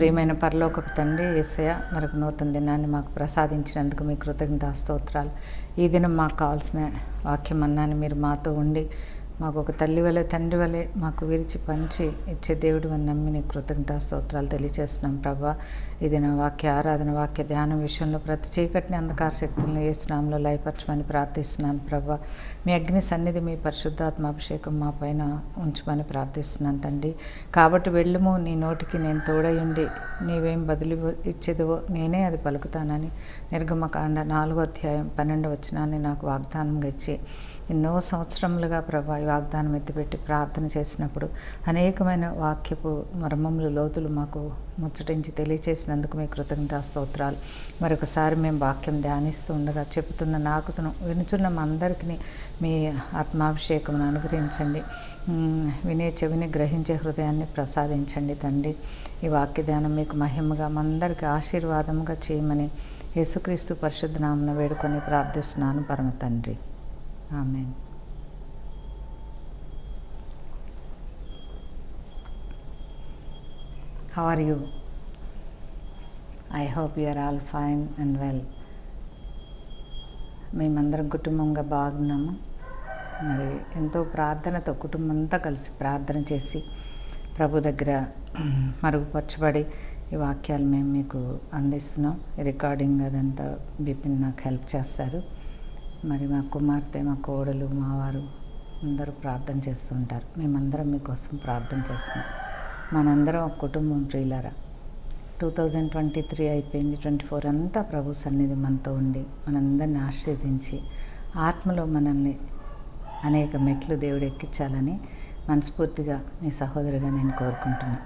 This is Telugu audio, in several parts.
ప్రియమైన పరలోకపు తండ్రి యేసయ్య, మరొక నూతన దినాన్ని మాకు ప్రసాదించినందుకు మీ కృతజ్ఞతా స్తోత్రాలు. ఈ దినం మాకు కావాల్సిన వాక్యం అన్నాన్ని మీరు మాతో ఉండి మాకు ఒక తల్లి వలె తండ్రి వలె మాకు విరిచి పంచి ఇచ్చే దేవుడు అని నమ్మి నీ కృతజ్ఞతా స్తోత్రాలు తెలియజేస్తున్నాం ప్రభా. ఇది నా వాక్య ఆరాధన వాక్య ధ్యానం విషయంలో ప్రతి చీకటిని అంధకార శక్తులను ఏ స్నామంలో లయపరచమని ప్రార్థిస్తున్నాను ప్రభా. మీ అగ్ని సన్నిధి మీ పరిశుద్ధాత్మ అభిషేకం మా పైన ఉంచమని ప్రార్థిస్తున్నాను తండ్రి. కాబట్టి వెళ్ళుము, నీ నోటికి నేను తోడై ఉండి నీవేం బదులు ఇచ్చేదివో నేనే అది పలుకుతానని నిర్గమకాండ 4వ అధ్యాయం 12వ వచనాన్ని నాకు వాగ్దానంగా ఇచ్చి ఎన్నో సంవత్సరములుగా ప్రభా ఈ వాగ్దానం ఎత్తిపెట్టి ప్రార్థన చేసినప్పుడు అనేకమైన వాక్యపు మర్మములు లోతులు మాకు ముచ్చటించి తెలియచేసినందుకు మీ కృతజ్ఞతా స్తోత్రాలు. మరొకసారి మేము వాక్యం ధ్యానిస్తూ ఉండగా చెబుతున్న నాకును వినుచున్న మా అందరికీ మీ ఆత్మాభిషేకమును అనుగ్రహించండి. వినే చెవిని గ్రహించే హృదయాన్ని ప్రసాదించండి తండ్రి. ఈ వాక్య ధ్యానం మీకు మహిమగా మా అందరికీ ఆశీర్వాదముగా చేయమని యేసుక్రీస్తు పరిశుద్ధ నామమున వేడుకొని ప్రార్థిస్తున్నాను పరమ తండ్రి. ఆమేన్. How are you? I hope you are all fine and well. మేమందరం కుటుంబంగా బాగున్నాము. మరి ఎంతో ప్రార్థనతో కుటుంబం అంతా కలిసి ప్రార్థన చేసి ప్రభు దగ్గర మరుగుపరచబడి ఈ వాక్యాలు మేము మీకు అందిస్తున్నాం. రికార్డింగ్ అదంతా బిపిన్ నాకు హెల్ప్ చేస్తారు. మరి మా కుమార్తె, మా కోడలు, మా వారు అందరూ ప్రార్థన చేస్తూ ఉంటారు. మేమందరం మీకోసం ప్రార్థన చేస్తున్నాం. మనందరం ఒక కుటుంబం ప్రియులారా. 2023 అయిపోయింది. 24 అంతా ప్రభు సన్నిధి మనతో ఉండి మనందరిని ఆశీర్వదించి ఆత్మలో మనల్ని అనేక మెట్లు దేవుడు ఎక్కించాలని మనస్ఫూర్తిగా మీ సహోదరిగా నేను కోరుకుంటున్నాను.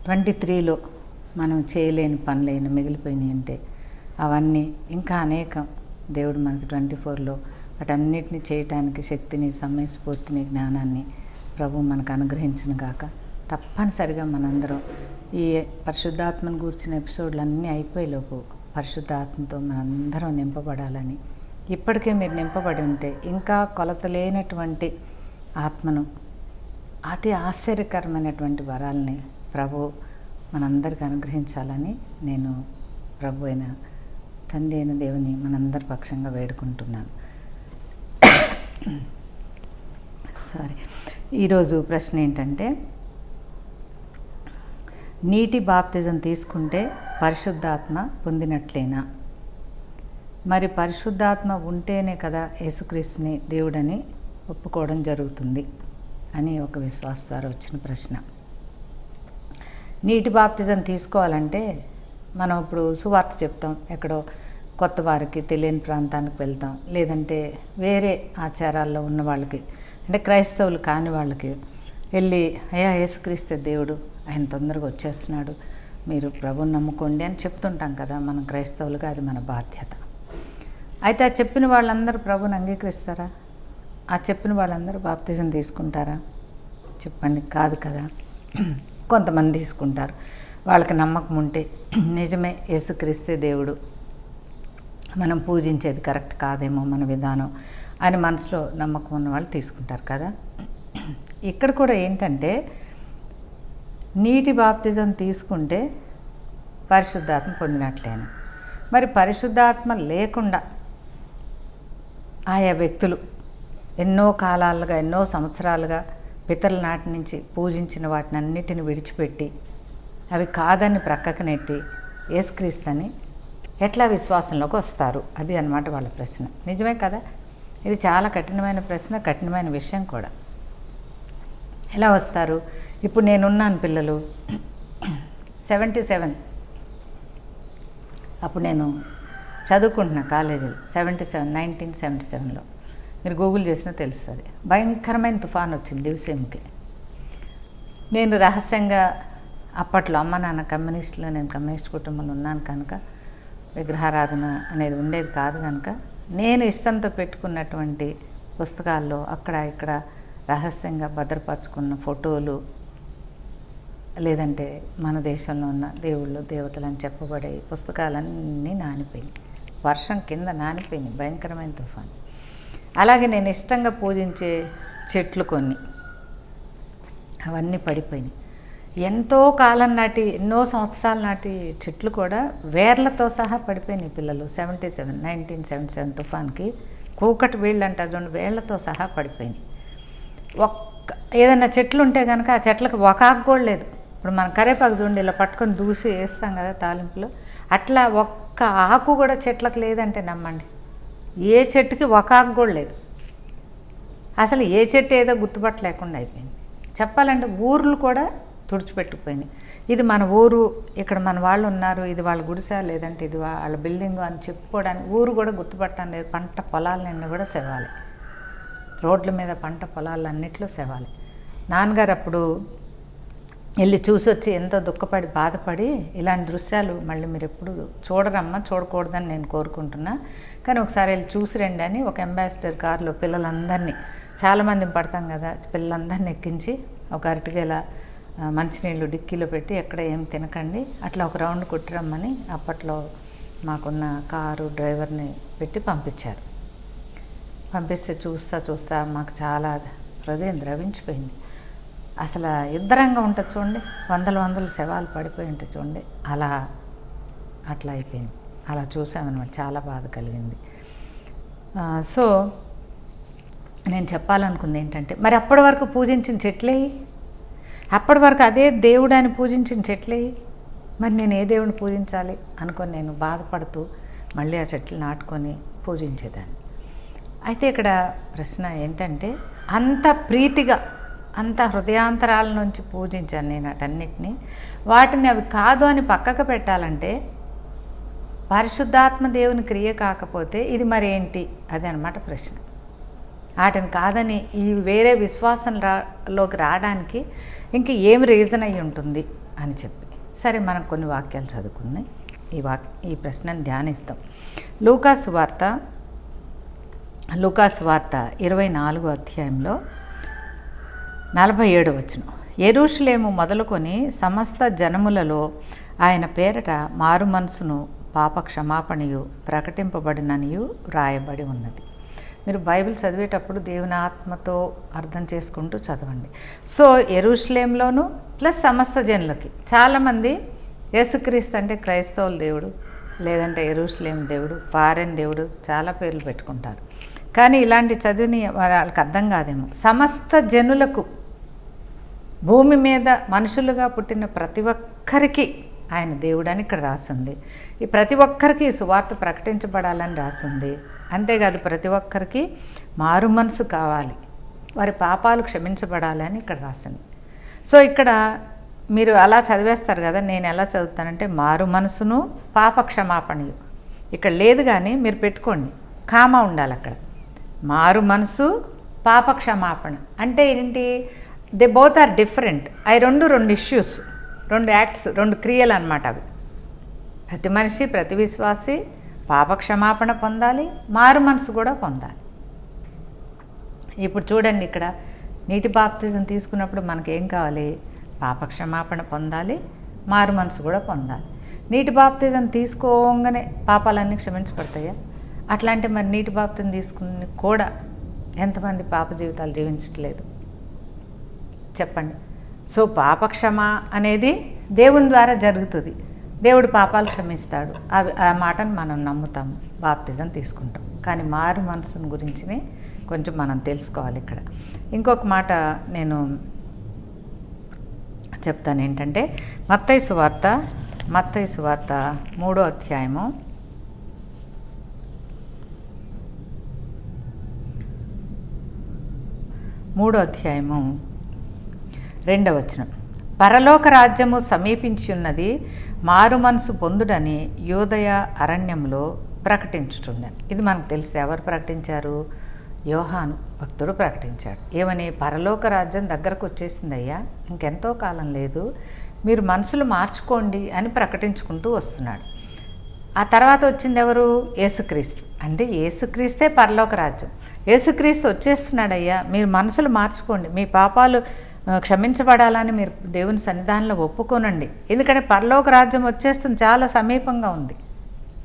23లో మనం చేయలేని పనులైన మిగిలిపోయినాయి అంటే అవన్నీ ఇంకా అనేకం దేవుడు మనకి 24లో వాటన్నిటిని చేయటానికి శక్తిని, సమయస్ఫూర్తిని, జ్ఞానాన్ని ప్రభు మనకు అనుగ్రహించిన గాక. తప్పనిసరిగా మనందరం ఈ పరిశుద్ధాత్మను గూర్చిన ఎపిసోడ్లన్నీ అయిపోయేలోపు పరిశుద్ధాత్మతో మనందరం నింపబడాలని, ఇప్పటికే మీరు నింపబడి ఉంటే ఇంకా కొలత లేనటువంటి ఆత్మను, అతి ఆశ్చర్యకరమైనటువంటి వరాలని ప్రభు మనందరికి అనుగ్రహించాలని నేను ప్రభు అయిన తండ్రి అయిన దేవుని మనందరి పక్షంగా వేడుకుంటున్నాను. సారీ. ఈరోజు ప్రశ్న ఏంటంటే, నీటి బాప్తిజం తీసుకుంటే పరిశుద్ధాత్మ పొందినట్లేనా? మరి పరిశుద్ధాత్మ ఉంటేనే కదా యేసుక్రీస్తుని దేవుడని ఒప్పుకోవడం జరుగుతుంది అని ఒక విశ్వాస ద్వారా వచ్చిన ప్రశ్న. నీటి బాప్తిజం తీసుకోవాలంటే మనం ఇప్పుడు సువార్త చెప్తాం, ఎక్కడో కొత్త వారికి తెలియని ప్రాంతానికి వెళ్తాం, లేదంటే వేరే ఆచారాల్లో ఉన్న వాళ్ళకి, అంటే క్రైస్తవులు కాని వాళ్ళకి వెళ్ళి, అయ్యా యేసుక్రీస్తు దేవుడు, ఆయన తొందరగా వచ్చేస్తున్నాడు, మీరు ప్రభుని నమ్ముకోండి అని చెప్తుంటాం కదా మనం క్రైస్తవులుగా. అది మన బాధ్యత. అయితే ఆ చెప్పిన వాళ్ళందరూ ప్రభుని అంగీకరిస్తారా? ఆ చెప్పిన వాళ్ళందరూ బాప్తిజం తీసుకుంటారా? చెప్పండి. కాదు కదా. కొంతమంది తీసుకుంటారు. వాళ్ళకి నమ్మకం ఉంటే నిజమే యేసుక్రీస్తే దేవుడు, మనం పూజించేది కరెక్ట్ కాదేమో మన విధానం అని మనసులో నమ్మకం ఉన్న వాళ్ళు తీసుకుంటారు కదా. ఇక్కడ కూడా ఏంటంటే, నీటి బాప్తిజం తీసుకుంటే పరిశుద్ధాత్మ పొందినట్లేను. మరి పరిశుద్ధాత్మ లేకుండా ఆయా వ్యక్తులు ఎన్నో కాలాలుగా, ఎన్నో సంవత్సరాలుగా పితరుల నాటి నుంచి పూజించిన వాటిని అన్నిటిని విడిచిపెట్టి అవి కాదని ప్రక్కకు నెట్టి యేసుక్రీస్తుని ఎట్లా విశ్వాసంలోకి వస్తారు? అది అన్నమాట వాళ్ళ ప్రశ్న. నిజమే కదా. ఇది చాలా కఠినమైన ప్రశ్న, కఠినమైన విషయం కూడా. ఎలా వస్తారు? ఇప్పుడు నేనున్నాను పిల్లలు 77, అప్పుడు నేను చదువుకుంటున్నా కాలేజీలో 1977లో. మీరు గూగుల్ చేసినా తెలుస్తుంది. భయంకరమైన తుఫాన్ వచ్చింది దివసేంకి. నేను రహస్యంగా అప్పట్లో అమ్మ నాన్న కమ్యూనిస్టులో, నేను కమ్యూనిస్ట్ కుటుంబంలో ఉన్నాను కనుక విగ్రహారాధన అనేది ఉండేది కాదు కనుక నేను ఇష్టంతో పెట్టుకున్నటువంటి పుస్తకాల్లో అక్కడ ఇక్కడ రహస్యంగా భద్రపరుచుకున్న ఫోటోలు, లేదంటే మన దేశంలో ఉన్న దేవుళ్ళు దేవతలు అని చెప్పబడే పుస్తకాలన్నీ నానిపోయినాయి. వర్షం కింద నానిపోయినాయి. భయంకరమైన తుఫాను. అలాగే నేను ఇష్టంగా పూజించే చెట్లు కొన్ని అవన్నీ పడిపోయినాయి. ఎంతో కాలం నాటి, ఎన్నో సంవత్సరాల నాటి చెట్లు కూడా వేర్లతో సహా పడిపోయినాయి పిల్లలు. 1977 తుఫాన్కి కూకటి వేళ్ళు అంటారు చూడండి, వేళ్లతో సహా పడిపోయినాయి. ఏదైనా చెట్లు ఉంటే కనుక ఆ చెట్లకు ఒక ఆకు కూడా లేదు. ఇప్పుడు మనం కరేపాకు చూడండి, ఇలా పట్టుకొని దూసి వేస్తాం కదా తాలింపులో, అట్లా ఒక్క ఆకు కూడా చెట్లకు లేదంటే నమ్మండి. ఏ చెట్టుకి ఒక ఆకు కూడా లేదు. అసలు ఏ చెట్టు ఏదో గుర్తుపట్టలేకుండా అయిపోయింది. చెప్పాలంటే ఊర్లు కూడా తుడిచిపెట్టుకుపోయినాయి. ఇది మన ఊరు, ఇక్కడ మన వాళ్ళు ఉన్నారు, ఇది వాళ్ళ గుడిసె, లేదంటే ఇది వాళ్ళ బిల్డింగ్ అని చెప్పుకోవడానికి ఊరు కూడా గుర్తుపట్టడం లేదు. పంట పొలాలన్నీ కూడా సెవాలి, రోడ్ల మీద పంట పొలాలన్నిట్లో సెవాలి. నాన్నగారు అప్పుడు వెళ్ళి చూసి వచ్చి ఎంతో దుఃఖపడి బాధపడి, ఇలాంటి దృశ్యాలు మళ్ళీ మీరు ఎప్పుడు చూడరమ్మా, చూడకూడదని నేను కోరుకుంటున్నా, కానీ ఒకసారి వెళ్ళి చూసి రండి అని ఒక అంబాసిడర్ కారులో పిల్లలందరినీ, చాలామంది పడతాం కదా, పిల్లలందరినీ ఎక్కించి ఒక అరటిగేల మంచినీళ్ళు డిక్కీలో పెట్టి ఎక్కడ ఏం తినకండి, అట్లా ఒక రౌండ్ కొట్టిరమ్మని అప్పట్లో మాకున్న కారు డ్రైవర్ని పెట్టి పంపించారు. పంపిస్తే చూస్తా మాకు చాలా హృదయం ద్రవించిపోయింది. అసలు యుద్ధరంగా ఉంటుంది చూడండి, వందల శవాలు పడిపోయి ఉంటాయి చూడండి, అట్లా అయిపోయింది. అలా చూసామన్నమాట, చాలా బాధ కలిగింది. సో నేను చెప్పాలనుకుంది ఏంటంటే, మరి అప్పటి వరకు పూజించిన చెట్లే, అప్పటి వరకు అదే దేవుడు అని పూజించిన చెట్లే, మరి నేను ఏ దేవుడిని పూజించాలి అనుకొని నేను బాధపడుతూ మళ్ళీ ఆ చెట్లు నాటుకొని పూజించేదాన్ని. అయితే ఇక్కడ ప్రశ్న ఏంటంటే, అంత ప్రీతిగా, అంత హృదయాంతరాల నుంచి పూజించాను నేను వాటన్నిటినీ. వాటిని అవి కాదు అని పక్కకు పెట్టాలంటే పరిశుద్ధాత్మ దేవుని క్రియ కాకపోతే ఇది మరేంటి, అది అన్నమాట ప్రశ్న. వాటిని కాదని ఈ వేరే విశ్వాసంలోకి రావడానికి ఇంక ఏం రీజన్ అయి ఉంటుంది అని చెప్పి, సరే మనం కొన్ని వాక్యాలు చదువుకుని ఈ ప్రశ్నను ధ్యానిస్తాం. లూకాసు వార్త 24వ అధ్యాయంలో 47వ వచనం. యెరూషలేము మొదలుకొని సమస్త జనములలో ఆయన పేరట మారు మనసును పాప క్షమాపణయు ప్రకటింపబడిననియు రాయబడి ఉన్నది. మీరు బైబిల్ చదివేటప్పుడు దేవుని ఆత్మతో అర్థం చేసుకుంటూ చదవండి. సో యెరూషలేంలోను ప్లస్ సమస్త జనులకి, చాలామంది యేసుక్రీస్తు అంటే క్రైస్తవుల దేవుడు, లేదంటే యెరూషలేం దేవుడు, ఫారెన్ దేవుడు, చాలా పేర్లు పెట్టుకుంటారు. కానీ ఇలాంటి చదివిని వాళ్ళకి అర్థం కాదేమో. సమస్త జనులకు, భూమి మీద మనుషులుగా పుట్టిన ప్రతి ఒక్కరికి ఆయన దేవుడని ఇక్కడ రాసింది. ఈ ప్రతి ఒక్కరికి సువార్త ప్రకటించబడాలని రాసింది. అంతేకాదు ప్రతి ఒక్కరికి మారు మనసు కావాలి, వారి పాపాలు క్షమించబడాలి అని ఇక్కడ రాసింది. సో ఇక్కడ మీరు అలా చదివేస్తారు కదా, నేను ఎలా చదువుతానంటే మారు మనసును పాప క్షమాపణయు, ఇక్కడ లేదు కానీ మీరు పెట్టుకోండి, కామా ఉండాలి అక్కడ. మారు మనసు పాప క్షమాపణ అంటే ఏంటి? They both are different. అవి రెండు ఇష్యూస్, రెండు యాక్ట్స్, రెండు క్రియలు అన్నమాట అవి. ప్రతి మనిషి, ప్రతి విశ్వాసి పాప క్షమాపణ పొందాలి, మారు మనసు కూడా పొందాలి. ఇప్పుడు చూడండి, ఇక్కడ నీటి బాప్తిజం తీసుకున్నప్పుడు మనకేం కావాలి? పాప క్షమాపణ పొందాలి, మారు మనసు కూడా పొందాలి. నీటి బాప్తిజం తీసుకోగానే పాపాలన్నీ క్షమించబడతాయా? అట్లాంటి మరి నీటి బాప్తిజం తీసుకుని కూడా ఎంతమంది పాప జీవితాలు జీవించట్లేదు చెప్పండి. సో పాపక్షమ అనేది దేవుని ద్వారా జరుగుతుంది. దేవుడు పాపాలు క్షమిస్తాడు, ఆ మాటను మనం నమ్ముతాము, బాప్తిజం తీసుకుంటాం. కానీ మారు మనసుని గురించి కొంచెం మనం తెలుసుకోవాలి. ఇక్కడ ఇంకొక మాట నేను చెప్తాను ఏంటంటే, మత్తయి సువార్త 3వ అధ్యాయము 2వ వచనం. పరలోక రాజ్యము సమీపించి ఉన్నది, మారు మనసు పొందుడని యోదయ అరణ్యంలో ప్రకటించుచున్నాను. ఇది మనకు తెలుసు. ఎవరు ప్రకటించారు? యోహాను భక్తుడు ప్రకటించాడు. ఏమని? పరలోక రాజ్యం దగ్గరకు వచ్చేసిందయ్యా, ఇంకెంతో కాలం లేదు, మీరు మనసులు మార్చుకోండి అని ప్రకటించుకుంటూ వస్తున్నాడు. ఆ తర్వాత వచ్చింది ఎవరు? యేసుక్రీస్తు. అంటే యేసుక్రీస్తే పరలోక రాజ్యం. యేసుక్రీస్తు వచ్చేస్తున్నాడయ్యా, మీరు మనసులు మార్చుకోండి, మీ పాపాలు క్షమించబడాలని మీరు దేవుని సన్నిధానంలో ఒప్పుకోనండి, ఎందుకంటే పరలోక రాజ్యం వచ్చేస్తుంది, చాలా సమీపంగా ఉంది.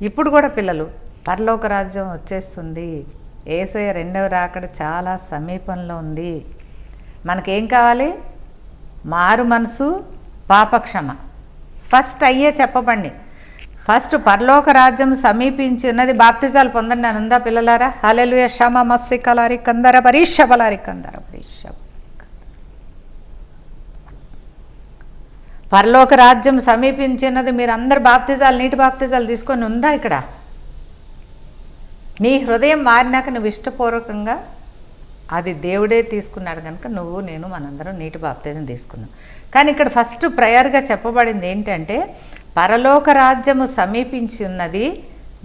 ఇప్పుడు కూడా పిల్లలు, పరలోక రాజ్యం వచ్చేస్తుంది, యేసయ్య రెండవ రాకడ చాలా సమీపంలో ఉంది. మనకేం కావాలి? మారు మనసు, పాపక్షమ. ఫస్ట్ అయ్యే చెప్పబండి. ఫస్ట్ పరలోక రాజ్యం సమీపించి ఉన్నది, బాప్తిజాలు పొందండి అని ఉందా పిల్లలారా? హల్లెలూయా. శమ మస్సి కలారి కందర పరీక్ష బలారి కందర పరీక్ష. పరలోక రాజ్యం సమీపించినది, మీరు అందరు బాప్తిజాలు, నీటి బాప్తిజాలు తీసుకొని ఉందా ఇక్కడ? నీ హృదయం మారినాక నువ్వు ఇష్టపూర్వకంగా, అది దేవుడే తీసుకున్నాడు కనుక నువ్వు నేను మనందరం నీటి బాప్తిజం తీసుకున్నాం. కానీ ఇక్కడ ఫస్ట్ ప్రేయర్గా చెప్పబడింది ఏంటంటే, పరలోక రాజ్యము సమీపించి ఉన్నది,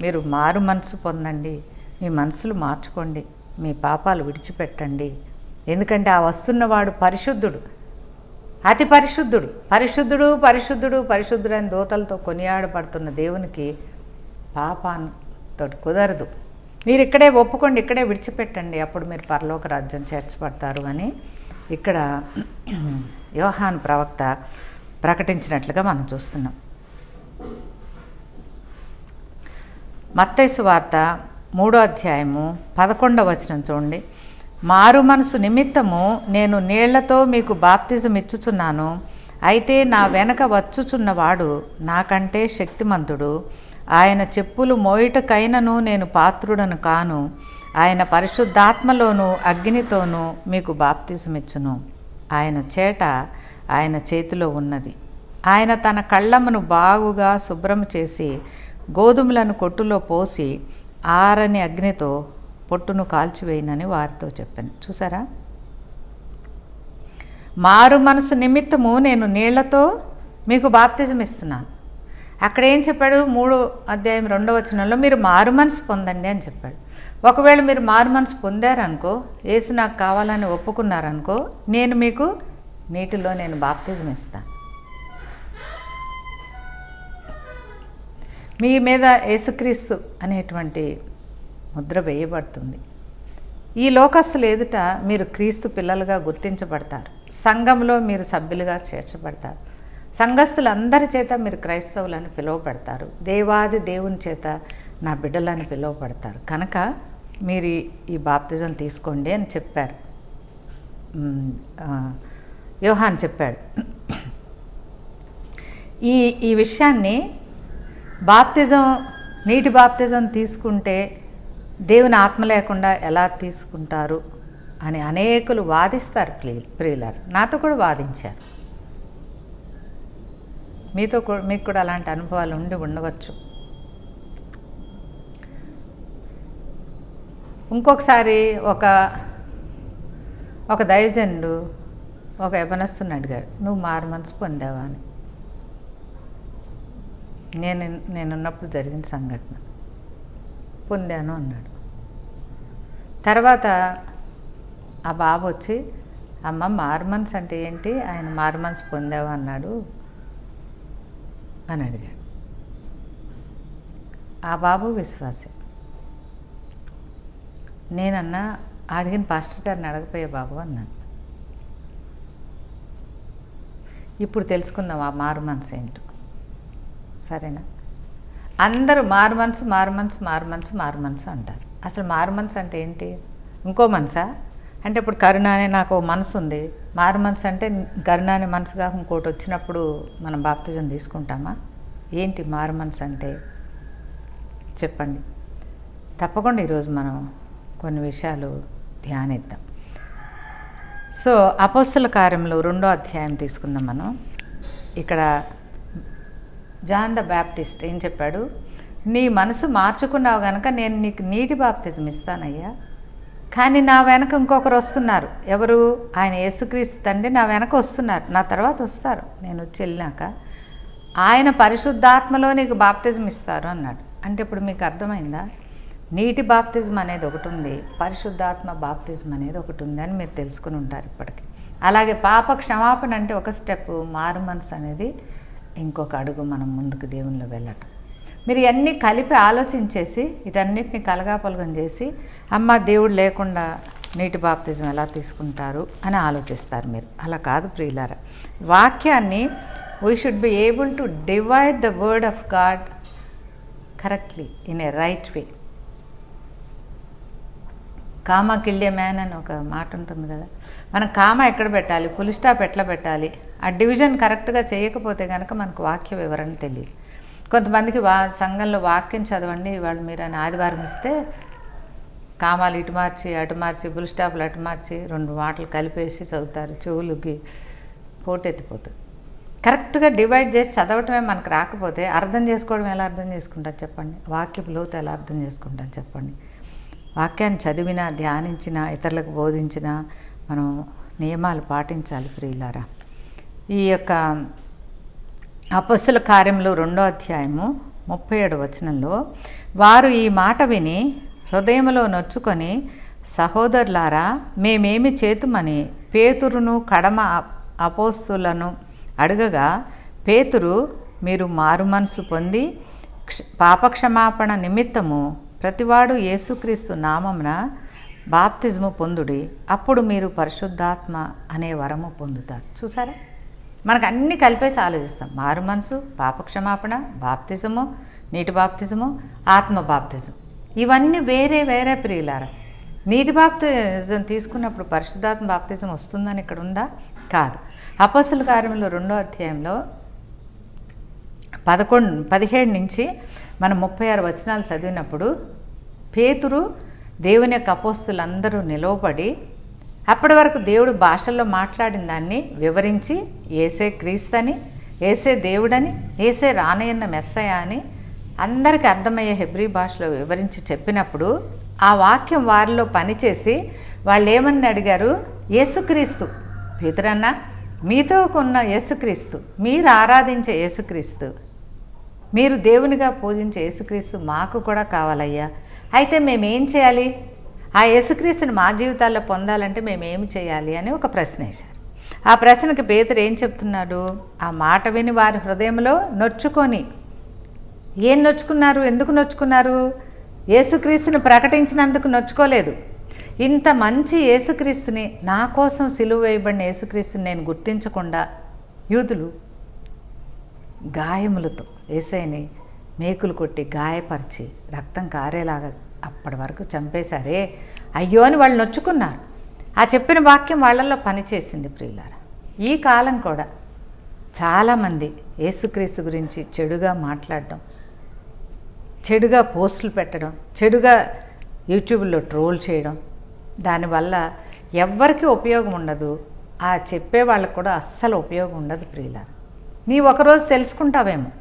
మీరు మారు మనసు పొందండి, మీ మనసులు మార్చుకోండి, మీ పాపాలు విడిచిపెట్టండి. ఎందుకంటే ఆ వస్తున్నవాడు పరిశుద్ధుడు, అతి పరిశుద్ధుడు. పరిశుద్ధుడు పరిశుద్ధుడు పరిశుద్ధుడు అని దూతలతో కొనియాడబడుతున్న దేవునికి పాపాతో కుదరదు. మీరు ఇక్కడే ఒప్పుకోండి, ఇక్కడే విడిచిపెట్టండి, అప్పుడు మీరు పరలోక రాజ్యం చేర్చబడతారు అని ఇక్కడ యోహాను ప్రవక్త ప్రకటించినట్లుగా మనం చూస్తున్నాం. మత్తయి సువార్త 3వ అధ్యాయము 11వ వచనం చూడండి. మారు మనసు నిమిత్తము నేను నీళ్లతో మీకు బాప్తిజం ఇచ్చుచున్నాను, అయితే నా వెనక వచ్చుచున్నవాడు నాకంటే శక్తిమంతుడు, ఆయన చెప్పులు మోయుటకైనను నేను పాత్రుడను కాను, ఆయన పరిశుద్ధాత్మలోను అగ్నితోనూ మీకు బాప్తిజం ఇచ్చును. ఆయన చేట ఆయన చేతిలో ఉన్నది, ఆయన తన కళ్ళమును బాగుగా శుభ్రం చేసి గోధుమలను కొట్టులో పోసి ఆరని అగ్నితో పొట్టును కాల్చివేయనని వారితో చెప్పాను. చూసారా? మారు మనసు నిమిత్తము నేను నీళ్లతో మీకు బాప్తిజం ఇస్తున్నాను. అక్కడ ఏం చెప్పాడు? 3వ అధ్యాయం 2వ వచనంలో మీరు మారు మనసు పొందండి అని చెప్పాడు. ఒకవేళ మీరు మారు మనసు పొందారనుకో, యేసు నాకు కావాలని ఒప్పుకున్నారనుకో, నేను మీకు నీటిలో నేను బాప్తిజం ఇస్తాను. మీ మీద యేసుక్రీస్తు అనేటువంటి ముద్ర వేయబడుతుంది. ఈ లోకస్తులు ఎదుట మీరు క్రీస్తు పిల్లలుగా గుర్తించబడతారు. సంఘంలో మీరు సభ్యులుగా చేర్చబడతారు. సంఘస్థులందరి చేత మీరు క్రైస్తవులని పిలువబడతారు. దేవాది దేవుని చేత నా బిడ్డలని పిలువబడతారు. కనుక మీరు ఈ బాప్తిజం తీసుకోండి అని చెప్పారు. యోహాన్ చెప్పాడు. ఈ విషయాన్ని బాప్తిజం, నీటి బాప్తిజం తీసుకుంటే దేవుని ఆత్మ లేకుండా ఎలా తీసుకుంటారు అని అనేకులు వాదిస్తారు ప్రియులారు. నాతో కూడా వాదించారు. మీకు కూడా అలాంటి అనుభవాలు ఉండవచ్చు. ఇంకొకసారి ఒక దైవజనుడు ఒక యవనస్తుని అడిగాడు, నువ్వు మారు మనసు పొందావా అని. నేనున్నప్పుడు జరిగిన సంఘటన. పొందాను అన్నాడు. తర్వాత ఆ బాబు వచ్చి, అమ్మ మారు మనసు అంటే ఏంటి, ఆయన మారు మనసు పొందావా అన్నాడు అని అడిగాడు. ఆ బాబు విశ్వాసి. నేనన్నా, అడిగిన పాస్టర్ గారిని అడగపోయే బాబు అన్నాను. ఇప్పుడు తెలుసుకుందాం ఆ మారు మనసు ఏంటో, సరేనా? అందరూ మారు మనసు మారు మనసు మారు మనసు మారు మనసు అంటారు. అసలు మారు మనసు అంటే ఏంటి? ఇంకో మనసా? అంటే ఇప్పుడు కరుణ అనే నాకు మనసు ఉంది, మారు మనసు అంటే కరుణ అనే మనసుగా ఇంకోటి వచ్చినప్పుడు మనం బాప్తిజం తీసుకుంటామా? ఏంటి మారు మనసు అంటే చెప్పండి. తప్పకుండా ఈరోజు మనం కొన్ని విషయాలు ధ్యానిద్దాం. సో అపోస్తల కార్యములు 2వ అధ్యాయం తీసుకుందాం మనం. ఇక్కడ జాన్ ద బ్యాప్టిస్ట్ ఏం చెప్పాడు? నీ మనసు మార్చుకున్నావు కనుక నేను నీకు నీటి బాప్తిజం ఇస్తానయ్యా, కానీ నా వెనక ఇంకొకరు వస్తున్నారు. ఎవరు? ఆయన యేసుక్రీస్తు తండ్రి నా వెనక వస్తున్నారు, నా తర్వాత వస్తారు, నేను వచ్చి వెళ్ళినాక ఆయన పరిశుద్ధాత్మలో నీకు బాప్తిజం ఇస్తారు అన్నాడు. అంటే ఇప్పుడు మీకు అర్థమైందా? నీటి బాప్తిజం అనేది ఒకటి ఉంది, పరిశుద్ధాత్మ బాప్తిజం అనేది ఒకటి ఉంది అని మీరు తెలుసుకుని ఉంటారు ఇప్పటికీ. అలాగే పాప క్షమాపణ అంటే ఒక స్టెప్, మారు మనసు అనేది ఇంకొక అడుగు మనం ముందుకు దేవునిలో వెళ్ళటం. మీరు ఇవన్నీ కలిపి ఆలోచించేసి వీటన్నిటిని కలగాపలగం చేసి, అమ్మ దేవుడు లేకుండా నీటి బాప్తిజం ఎలా తీసుకుంటారు అని ఆలోచిస్తారు మీరు. అలా కాదు ప్రియులారా. వాక్యాన్ని we should be able to divide the word of God correctly in a right way. Comma killed a man అని ఒక మాట ఉంటుంది కదా, మనం కామా ఎక్కడ పెట్టాలి, ఫుల్ స్టాప్ ఎట్లా పెట్టాలి, ఆ డివిజన్ కరెక్ట్గా చేయకపోతే కనుక మనకు వాక్య వివరణ తెలియదు. కొంతమందికి సంఘంలో వాక్యం చదవండి వాళ్ళు మీరు అని ఆదివారం ఇస్తే కామాలు ఇటు మార్చి అటు మార్చి ఫుల్ స్టాప్లు అటు మార్చి 2 మాటలు కలిపేసి చదువుతారు, చెవులకి పోటెత్తిపోతుంది. కరెక్ట్గా డివైడ్ చేసి చదవటమే మనకు రాకపోతే అర్థం చేసుకోవడం ఎలా అర్థం చేసుకుంటారు చెప్పండి, వాక్యపు లోతు ఎలా అర్థం చేసుకుంటారు చెప్పండి. వాక్యాన్ని చదివినా ధ్యానించినా ఇతరులకు బోధించినా మనం నియమాలు పాటించాలి ప్రియులారా. ఈ యొక్క అపొస్తలుల కార్యములు 2వ అధ్యాయము 37వ వచనంలో, వారు ఈ మాట విని హృదయములో నొచ్చుకొని, సహోదరులారా మేమేమి చేతుమని పేతురును కడమ అపోస్తులను అడగగా, పేతురు మీరు మారు మనసు పొంది పాపక్షమాపణ నిమిత్తము ప్రతివాడు యేసుక్రీస్తు నామమున బాప్తిజము పొందుడి, అప్పుడు మీరు పరిశుద్ధాత్మ అనే వరము పొందుతారు. చూసారా, మనకు అన్నీ కలిపేసి ఆలోచిస్తాం. మారు మనసు, పాపక్షమాపణ, బాప్తిజము, నీటి బాప్తిజము, ఆత్మ బాప్తిజం, ఇవన్నీ వేరే వేరే ప్రియులారా. నీటి బాప్తిజం తీసుకున్నప్పుడు పరిశుద్ధాత్మ బాప్తిజం వస్తుందని ఇక్కడ ఉందా? కాదు. అపొస్తలుల కార్యములు 2వ అధ్యాయంలో 17 నుంచి మనం 36 వచనాలు చదివినప్పుడు పేతురు దేవుని యొక్క అపోస్తులందరూ నిలవబడి అప్పటి వరకు దేవుడు భాషల్లో మాట్లాడిన దాన్ని వివరించి యేసే క్రీస్తని, యేసే దేవుడని, యేసే రానయ్యన్న మెస్సయ అని అందరికీ అర్థమయ్యే హెబ్రీ భాషలో వివరించి చెప్పినప్పుడు ఆ వాక్యం వారిలో పనిచేసి వాళ్ళు ఏమని అడిగారు, యేసుక్రీస్తు, పేతురన్న మీతో ఉన్న యేసుక్రీస్తు, మీరు ఆరాధించే యేసుక్రీస్తు, మీరు దేవునిగా పూజించే యేసుక్రీస్తు మాకు కూడా కావాలయ్యా. అయితే మేమేం చేయాలి, ఆ యేసుక్రీస్తుని మా జీవితాల్లో పొందాలంటే మేమేమి చేయాలి అని ఒక ప్రశ్న వేశారు. ఆ ప్రశ్నకి పేతురు ఏం చెప్తున్నాడు, ఆ మాట విని వారి హృదయంలో నొచ్చుకొని, ఏం నొచ్చుకున్నారు, ఎందుకు నొచ్చుకున్నారు, యేసుక్రీస్తుని ప్రకటించినందుకు నొచ్చుకోలేదు. ఇంత మంచి యేసుక్రీస్తుని, నా కోసం సిలువ వేయబడిన యేసుక్రీస్తుని నేను గుర్తించకుండా యూదులు గాయములతో యేసయ్యని మేకులు కొట్టి గాయపరిచి రక్తం కారేలాగా అప్పటి వరకు చంపేశారే, అయ్యో అని వాళ్ళు నొచ్చుకున్నారు. ఆ చెప్పిన వాక్యం వాళ్ళల్లో పనిచేసింది ప్రియులారా. ఈ కాలం కూడా చాలామంది యేసుక్రీస్తు గురించి చెడుగా మాట్లాడడం, చెడుగా పోస్టులు పెట్టడం, చెడుగా యూట్యూబ్లో ట్రోల్ చేయడం, దానివల్ల ఎవ్వరికీ ఉపయోగం ఉండదు. ఆ చెప్పే వాళ్ళకు కూడా అస్సలు ఉపయోగం ఉండదు ప్రియులారా. నీ ఒకరోజు తెలుసుకుంటావేమో,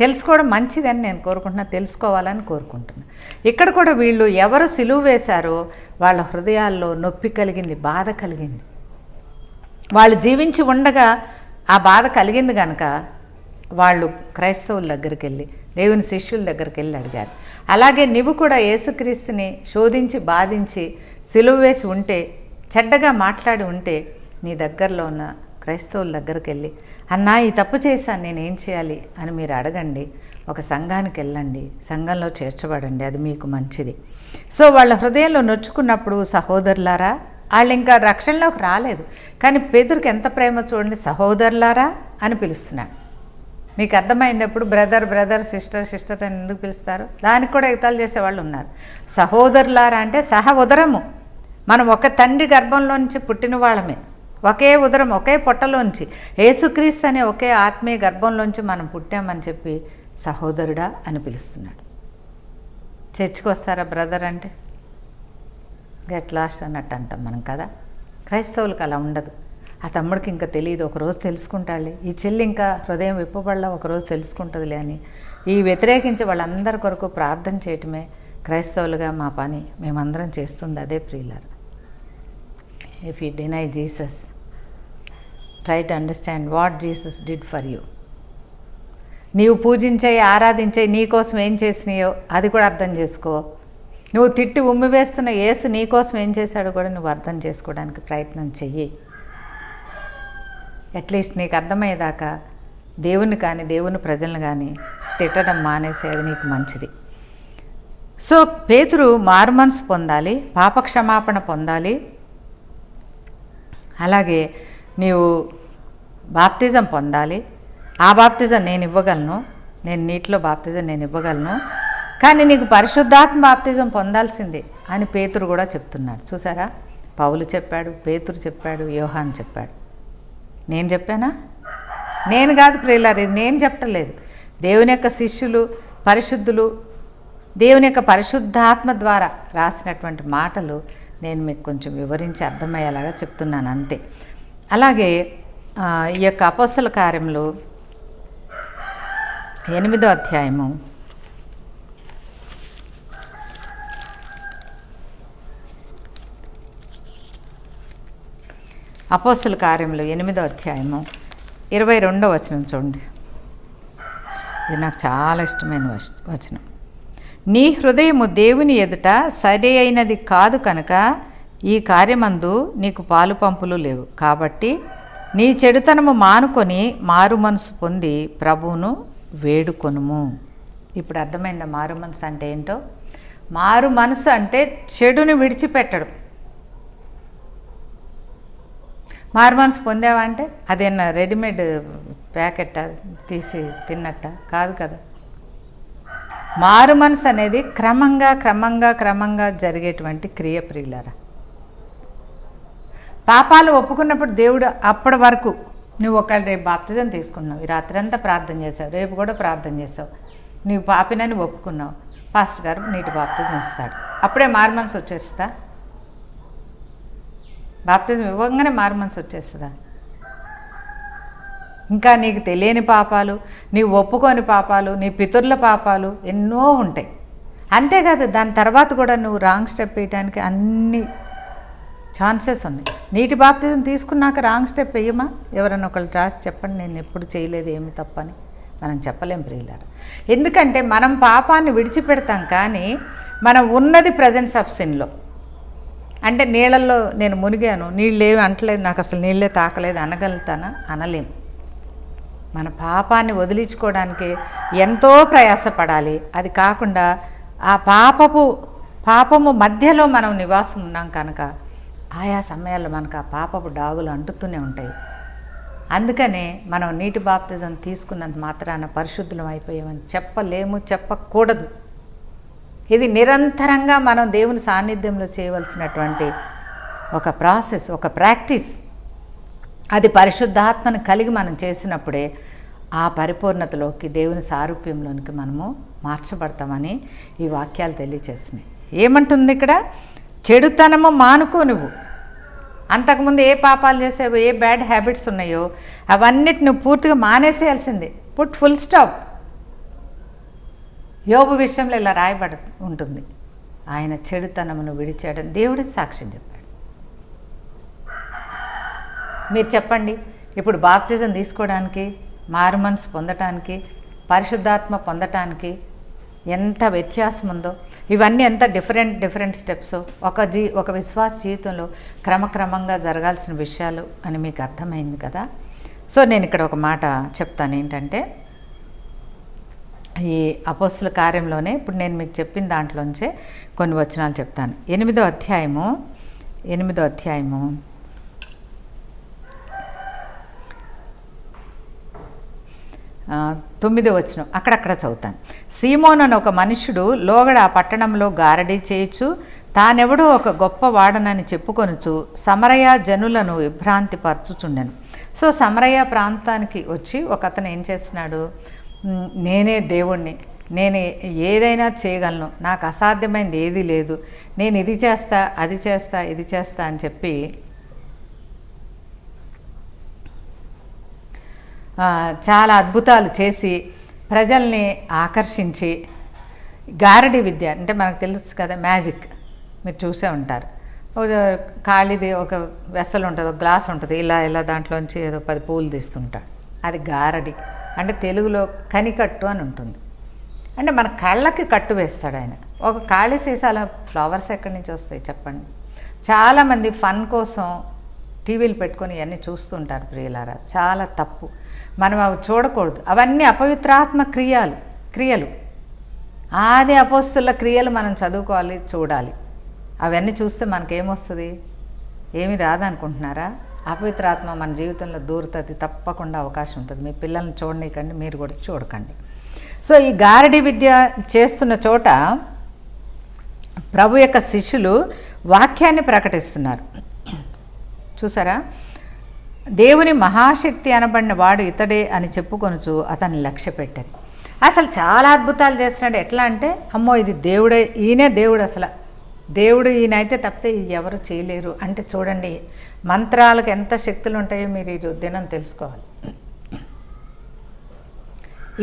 తెలుసుకోవడం మంచిదని నేను కోరుకుంటున్నా, తెలుసుకోవాలని కోరుకుంటున్నా. ఇక్కడ కూడా వీళ్ళు ఎవరు సిలువ వేశారో వాళ్ళ హృదయాల్లో నొప్పి కలిగింది, బాధ కలిగింది. వాళ్ళు జీవించి ఉండగా ఆ బాధ కలిగింది కనుక వాళ్ళు క్రైస్తవుల దగ్గరికి వెళ్ళి, దేవుని శిష్యుల దగ్గరికి వెళ్ళి అడిగారు. అలాగే నువ్వు కూడా యేసుక్రీస్తుని శోధించి బాధించి సిలువ వేసి ఉంటే, చెడ్డగా మాట్లాడి ఉంటే, నీ దగ్గరలో ఉన్న క్రైస్తవుల దగ్గరికి వెళ్ళి, అన్నా ఈ తప్పు చేశాను నేనేం చేయాలి అని మీరు అడగండి. ఒక సంఘానికి వెళ్ళండి, సంఘంలో చేర్చబడండి, అది మీకు మంచిది. సో వాళ్ళ హృదయంలో నొచ్చుకున్నప్పుడు సహోదరులారా, వాళ్ళు ఇంకా రక్షణలోకి రాలేదు, కానీ పేతురుకి ఎంత ప్రేమ చూడండి, సహోదరులారా అని పిలుస్తున్నాడు. మీకు అర్థమైనప్పుడు బ్రదర్ బ్రదర్, సిస్టర్ సిస్టర్ అని ఎందుకు పిలుస్తారు? దానికి కూడా ఎగతాళి చేసేవాళ్ళు ఉన్నారు. సహోదరులారా అంటే సహ ఉదరము, మనం ఒక తండ్రి గర్భంలో నుంచి పుట్టిన వాళ్ళమే, ఒకే ఉదరం, ఒకే పొట్టలోంచి, యేసుక్రీస్తు అనే ఒకే ఆత్మీయ గర్భంలోంచి మనం పుట్టామని చెప్పి సహోదరుడా అని పిలుస్తున్నాడు. చర్చికి వస్తారా బ్రదర్ అంటే? గెట్ లాస్ట్ అన్నట్టు అంటాం మనం కదా. క్రైస్తవులకు అలా ఉండదు. ఆ తమ్ముడికి ఇంకా తెలియదు, ఒకరోజు తెలుసుకుంటాడులే, ఈ చెల్లి ఇంకా హృదయం విప్పబడలా, ఒకరోజు తెలుసుకుంటుందిలే అని ఈ వ్యతిరేకించి వాళ్ళందరి కొరకు ప్రార్థన చేయటమే క్రైస్తవులుగా మా పని. మేమందరం చేస్తుంది అదే ప్రియులారా. If you deny Jesus, try to understand what Jesus did for you. నీవు పూజించే, ఆరాధించే, నీకోసం ఏం చేసినాయో అది కూడా అర్థం చేసుకో. నువ్వు తిట్టి ఉమ్మివేస్తున్న యేసు నీకోసం ఏం చేశాడో కూడా నువ్వు అర్థం చేసుకోవడానికి ప్రయత్నం చెయ్యి. అట్లీస్ట్ నీకు అర్థమయ్యేదాకా దేవుని కానీ దేవుని ప్రజలను కానీ తిట్టడం మానేసేది నీకు మంచిది. సో పేతురు మారు మనసు పొందాలి, పాపక్షమాపణ పొందాలి, అలాగే నీవు బాప్తిజం పొందాలి. ఆ బాప్తిజం నేను ఇవ్వగలను, నేను నీటిలో బాప్తిజం నేను ఇవ్వగలను. కానీ నీకు పరిశుద్ధాత్మ బాప్తిజం పొందాల్సిందే అని పేతురు కూడా చెప్తున్నాడు. చూసారా, పౌలు చెప్పాడు, పేతురు చెప్పాడు, యోహాను చెప్పాడు. నేను చెప్పానా? నేను కాదు ప్రియులారా, ఇది నేను చెప్పలేదు. దేవుని యొక్క శిష్యులు, పరిశుద్ధులు, దేవుని యొక్క పరిశుద్ధాత్మ ద్వారా రాసినటువంటి మాటలు నేను మీకు కొంచెం వివరించి అర్థమయ్యేలాగా చెప్తున్నాను అంతే. అలాగే ఈ యొక్క అపోస్తల కార్యములు 8వ అధ్యాయము అపోస్తల కార్యములు 8వ అధ్యాయము 22వ వచనం చూడండి. ఇది నాకు చాలా ఇష్టమైన వచనం. నీ హృదయము దేవుని ఎదుట సరి అయినది కాదు కనుక ఈ కార్యమందు నీకు పాలు పంపులు లేవు. కాబట్టి నీ చెడుతనము మానుకొని మారు మనసు పొంది ప్రభువును వేడుకొనుము. ఇప్పుడు అర్థమైందా మారు మనసు అంటే ఏంటో? మారు మనసు అంటే చెడుని విడిచిపెట్టడం. మారు మనసు పొందావా అంటే అదేనా రెడీమేడ్ ప్యాకెట్ తీసి తిన్నట్ట? కాదు కదా. మారు మనసు అనేది క్రమంగా క్రమంగా క్రమంగా జరిగేటువంటి క్రియ ప్రియులారా. పాపాలు ఒప్పుకున్నప్పుడు దేవుడు అప్పటి వరకు నువ్వు ఒకళ్ళు రేపు బాప్తిజం తీసుకున్నావు, ఈ రాత్రి అంతా ప్రార్థన చేసావు, రేపు కూడా ప్రార్థన చేసావు, నీవు పాపినని ఒప్పుకున్నావు, పాస్టర్ గారు నీటి బాప్తిజం ఇస్తాడు. అప్పుడే మారు మనసు వచ్చేస్తుందా? బాప్తిజం ఇవ్వగానే మారు మనసు వచ్చేస్తుందా? ఇంకా నీకు తెలియని పాపాలు, నీవు ఒప్పుకోని పాపాలు, నీ పితరుల పాపాలు ఎన్నో ఉంటాయి. అంతేకాదు దాని తర్వాత కూడా నువ్వు రాంగ్ స్టెప్ వేయడానికి అన్ని ఛాన్సెస్ ఉన్నాయి. నీటి బాప్తిజం తీసుకున్నాక రాంగ్ స్టెప్ వేయమా? ఎవరైనా ఒకళ్ళు రాసి చెప్పండి, నేను ఎప్పుడు చేయలేదు ఏమి తప్పని. మనం చెప్పలేం ప్రియులారా. ఎందుకంటే మనం పాపాన్ని విడిచిపెడతాం, కానీ మనం ఉన్నది ప్రజెన్స్ ఆఫ్ సిన్లో. అంటే నీళ్ళల్లో నేను మునిగాను, నీళ్ళు ఏమి అంటలేదు, నాకు అసలు నీళ్ళే తాకలేదు అనగలుగుతానా? అనలేం. మన పాపాన్ని వదిలించుకోవడానికి ఎంతో ప్రయాసపడాలి. అది కాకుండా ఆ పాపము మధ్యలో మనం నివాసం ఉన్నాం కనుక ఆయా సమయాల్లో మనకు ఆ పాపపు డాగులు అంటుతూనే ఉంటాయి. అందుకనే మనం నీటి బాప్తిజం తీసుకున్నంత మాత్రాన పరిశుద్ధులం అయిపోయామని చెప్పలేము, చెప్పకూడదు. ఇది నిరంతరంగా మనం దేవుని సాన్నిధ్యంలో చేయవలసినటువంటి ఒక ప్రాసెస్, ఒక ప్రాక్టీస్. అది పరిశుద్ధాత్మను కలిగి మనం చేసినప్పుడే ఆ పరిపూర్ణతలోకి, దేవుని సారూప్యంలోనికి మనము మార్చబడతామని ఈ వాక్యాలు తెలియచేస్తున్నాయి. ఏమంటుంది ఇక్కడ? చెడుతనము మానుకో. నువ్వు అంతకుముందు ఏ పాపాలు చేసావో, ఏ బ్యాడ్ హ్యాబిట్స్ ఉన్నాయో అవన్నిటి నువ్వు పూర్తిగా మానేసేయాల్సిందే. Put full stop. యోబు విషయంలో ఇలా రాయబడి ఉంటుంది, ఆయన చెడుతనమును విడిచాడని దేవుడి సాక్ష్యం చెప్పాడు. మీరు చెప్పండి, ఇప్పుడు బాప్తిజం తీసుకోవడానికి, మారు మనసు పొందటానికి, పరిశుద్ధాత్మ పొందటానికి ఎంత వ్యత్యాసం ఉందో. ఇవన్నీ ఎంత డిఫరెంట్ స్టెప్స్ ఒక విశ్వాస జీవితంలో క్రమక్రమంగా జరగాల్సిన విషయాలు అని మీకు అర్థమైంది కదా. సో నేను ఇక్కడ ఒక మాట చెప్తాను. ఏంటంటే ఈ అపోస్తుల కార్యంలోనే ఇప్పుడు నేను మీకు చెప్పిన దాంట్లోంచే కొన్ని వచనాలు చెప్తాను. 8వ అధ్యాయము 9వ వచనం అక్కడక్కడ చదువుతాను. సీమోను అని ఒక మనుష్యుడు లోగడ ఆ పట్టణంలో గారడీ చేయొచ్చు, తానెవడో ఒక గొప్ప వాడనని చెప్పుకొనుచు సమరయ జనులను విభ్రాంతి పరచుచుండెను. సో సమరయ ప్రాంతానికి వచ్చి ఒక అతను ఏం చేస్తున్నాడు? నేనే దేవుణ్ణి, నేను ఏదైనా చేయగలను, నాకు అసాధ్యమైనది ఏదీ లేదు, నేను ఇది చేస్తా, అది చేస్తా, ఇది చేస్తా అని చెప్పి చాలా అద్భుతాలు చేసి ప్రజల్ని ఆకర్షించి, గారడీ విద్య అంటే మనకు తెలుసు కదా, మ్యాజిక్ మీరు చూసే ఉంటారు. ఖాళీది ఒక వెస్సలు ఉంటుంది, ఒక గ్లాస్ ఉంటుంది, ఇలా దాంట్లోంచి ఏదో 10 పూలు తీస్తుంటాడు. అది గారడి. అంటే తెలుగులో కనికట్టు అని ఉంటుంది. అంటే మన కళ్ళకి కట్టు వేస్తాడు ఆయన. ఒక ఖాళీ సీసాల ఫ్లవర్స్ ఎక్కడి నుంచి వస్తాయి చెప్పండి? చాలామంది ఫన్ కోసం టీవీలు పెట్టుకొని ఇవన్నీ చూస్తుంటారు ప్రియులారా. చాలా తప్పు. మనం అవి చూడకూడదు. అవన్నీ అపవిత్రాత్మ క్రియలు. ఆది అపోస్తుల క్రియలు మనం చదువుకోవాలి, చూడాలి. అవన్నీ చూస్తే మనకేమొస్తుంది? ఏమీ రాదనుకుంటున్నారా? అపవిత్రాత్మ మన జీవితంలో దూరుతుంది, తప్పకుండా అవకాశం ఉంటుంది. మీ పిల్లల్ని చూడనీకండి, మీరు కూడా చూడకండి. సో ఈ గారడి విద్య చేస్తున్న చోట ప్రభు యొక్క శిష్యులు వాక్యాన్ని ప్రకటిస్తున్నారు. చూసారా, దేవుని మహాశక్తి అనబడిన వాడు ఇతడే అని చెప్పుకొనుచు అతన్ని లక్ష్య పెట్టారు. అసలు చాలా అద్భుతాలు చేస్తున్నాడు. ఎట్లా అంటే, అమ్మో ఇది దేవుడే, ఈయనే దేవుడు, అసలు దేవుడు ఈయనైతే తప్పితే ఎవరు చేయలేరు అంటే చూడండి, మంత్రాలకు ఎంత శక్తులు ఉంటాయో మీరు ఈ దినం తెలుసుకోవాలి.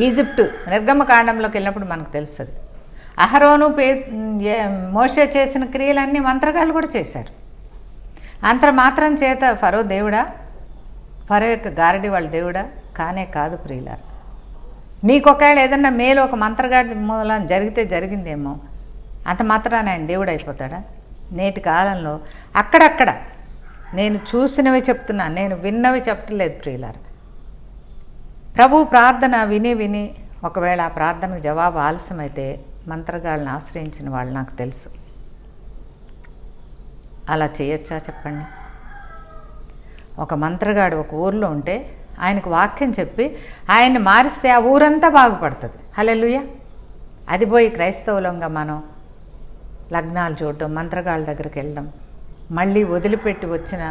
ఈజిప్టు నిర్గమకాండంలోకి వెళ్ళినప్పుడు మనకు తెలుస్తుంది. అహరోను మోషే చేసిన క్రియలన్నీ మంత్రగాళ్ళు కూడా చేశారు. అంత మాత్రం చేత ఫరో దేవుడా, ఫరో యొక్క గారడి వాళ్ళ దేవుడా? కానే కాదు ప్రియులారు. నీకొకవేళ ఏదన్నా మేలు ఒక మంత్రగాడి మూలం జరిగితే జరిగిందేమో, అంత మాత్రాన ఆయన దేవుడు అయిపోతాడా? నేటి కాలంలో అక్కడక్కడ నేను చూసినవి చెప్తున్నా, నేను విన్నవి చెప్పట్లేదు ప్రియులారు. ప్రభు ప్రార్థన విని విని ఒకవేళ ఆ ప్రార్థనకు జవాబు ఆలస్యమైతే మంత్రగాళ్ళని ఆశ్రయించిన వాళ్ళు నాకు తెలుసు. అలా చేయొచ్చా చెప్పండి? ఒక మంత్రగాడు ఒక ఊర్లో ఉంటే ఆయనకు వాక్యం చెప్పి ఆయన్ని మారిస్తే ఆ ఊరంతా బాగుపడుతుంది. హల్లెలూయా. అది పోయి క్రైస్తవులంగా మనం లగ్నాలు చూడటం, మంత్రగాళ్ళ దగ్గరికి వెళ్ళడం, మళ్ళీ వదిలిపెట్టి వచ్చిన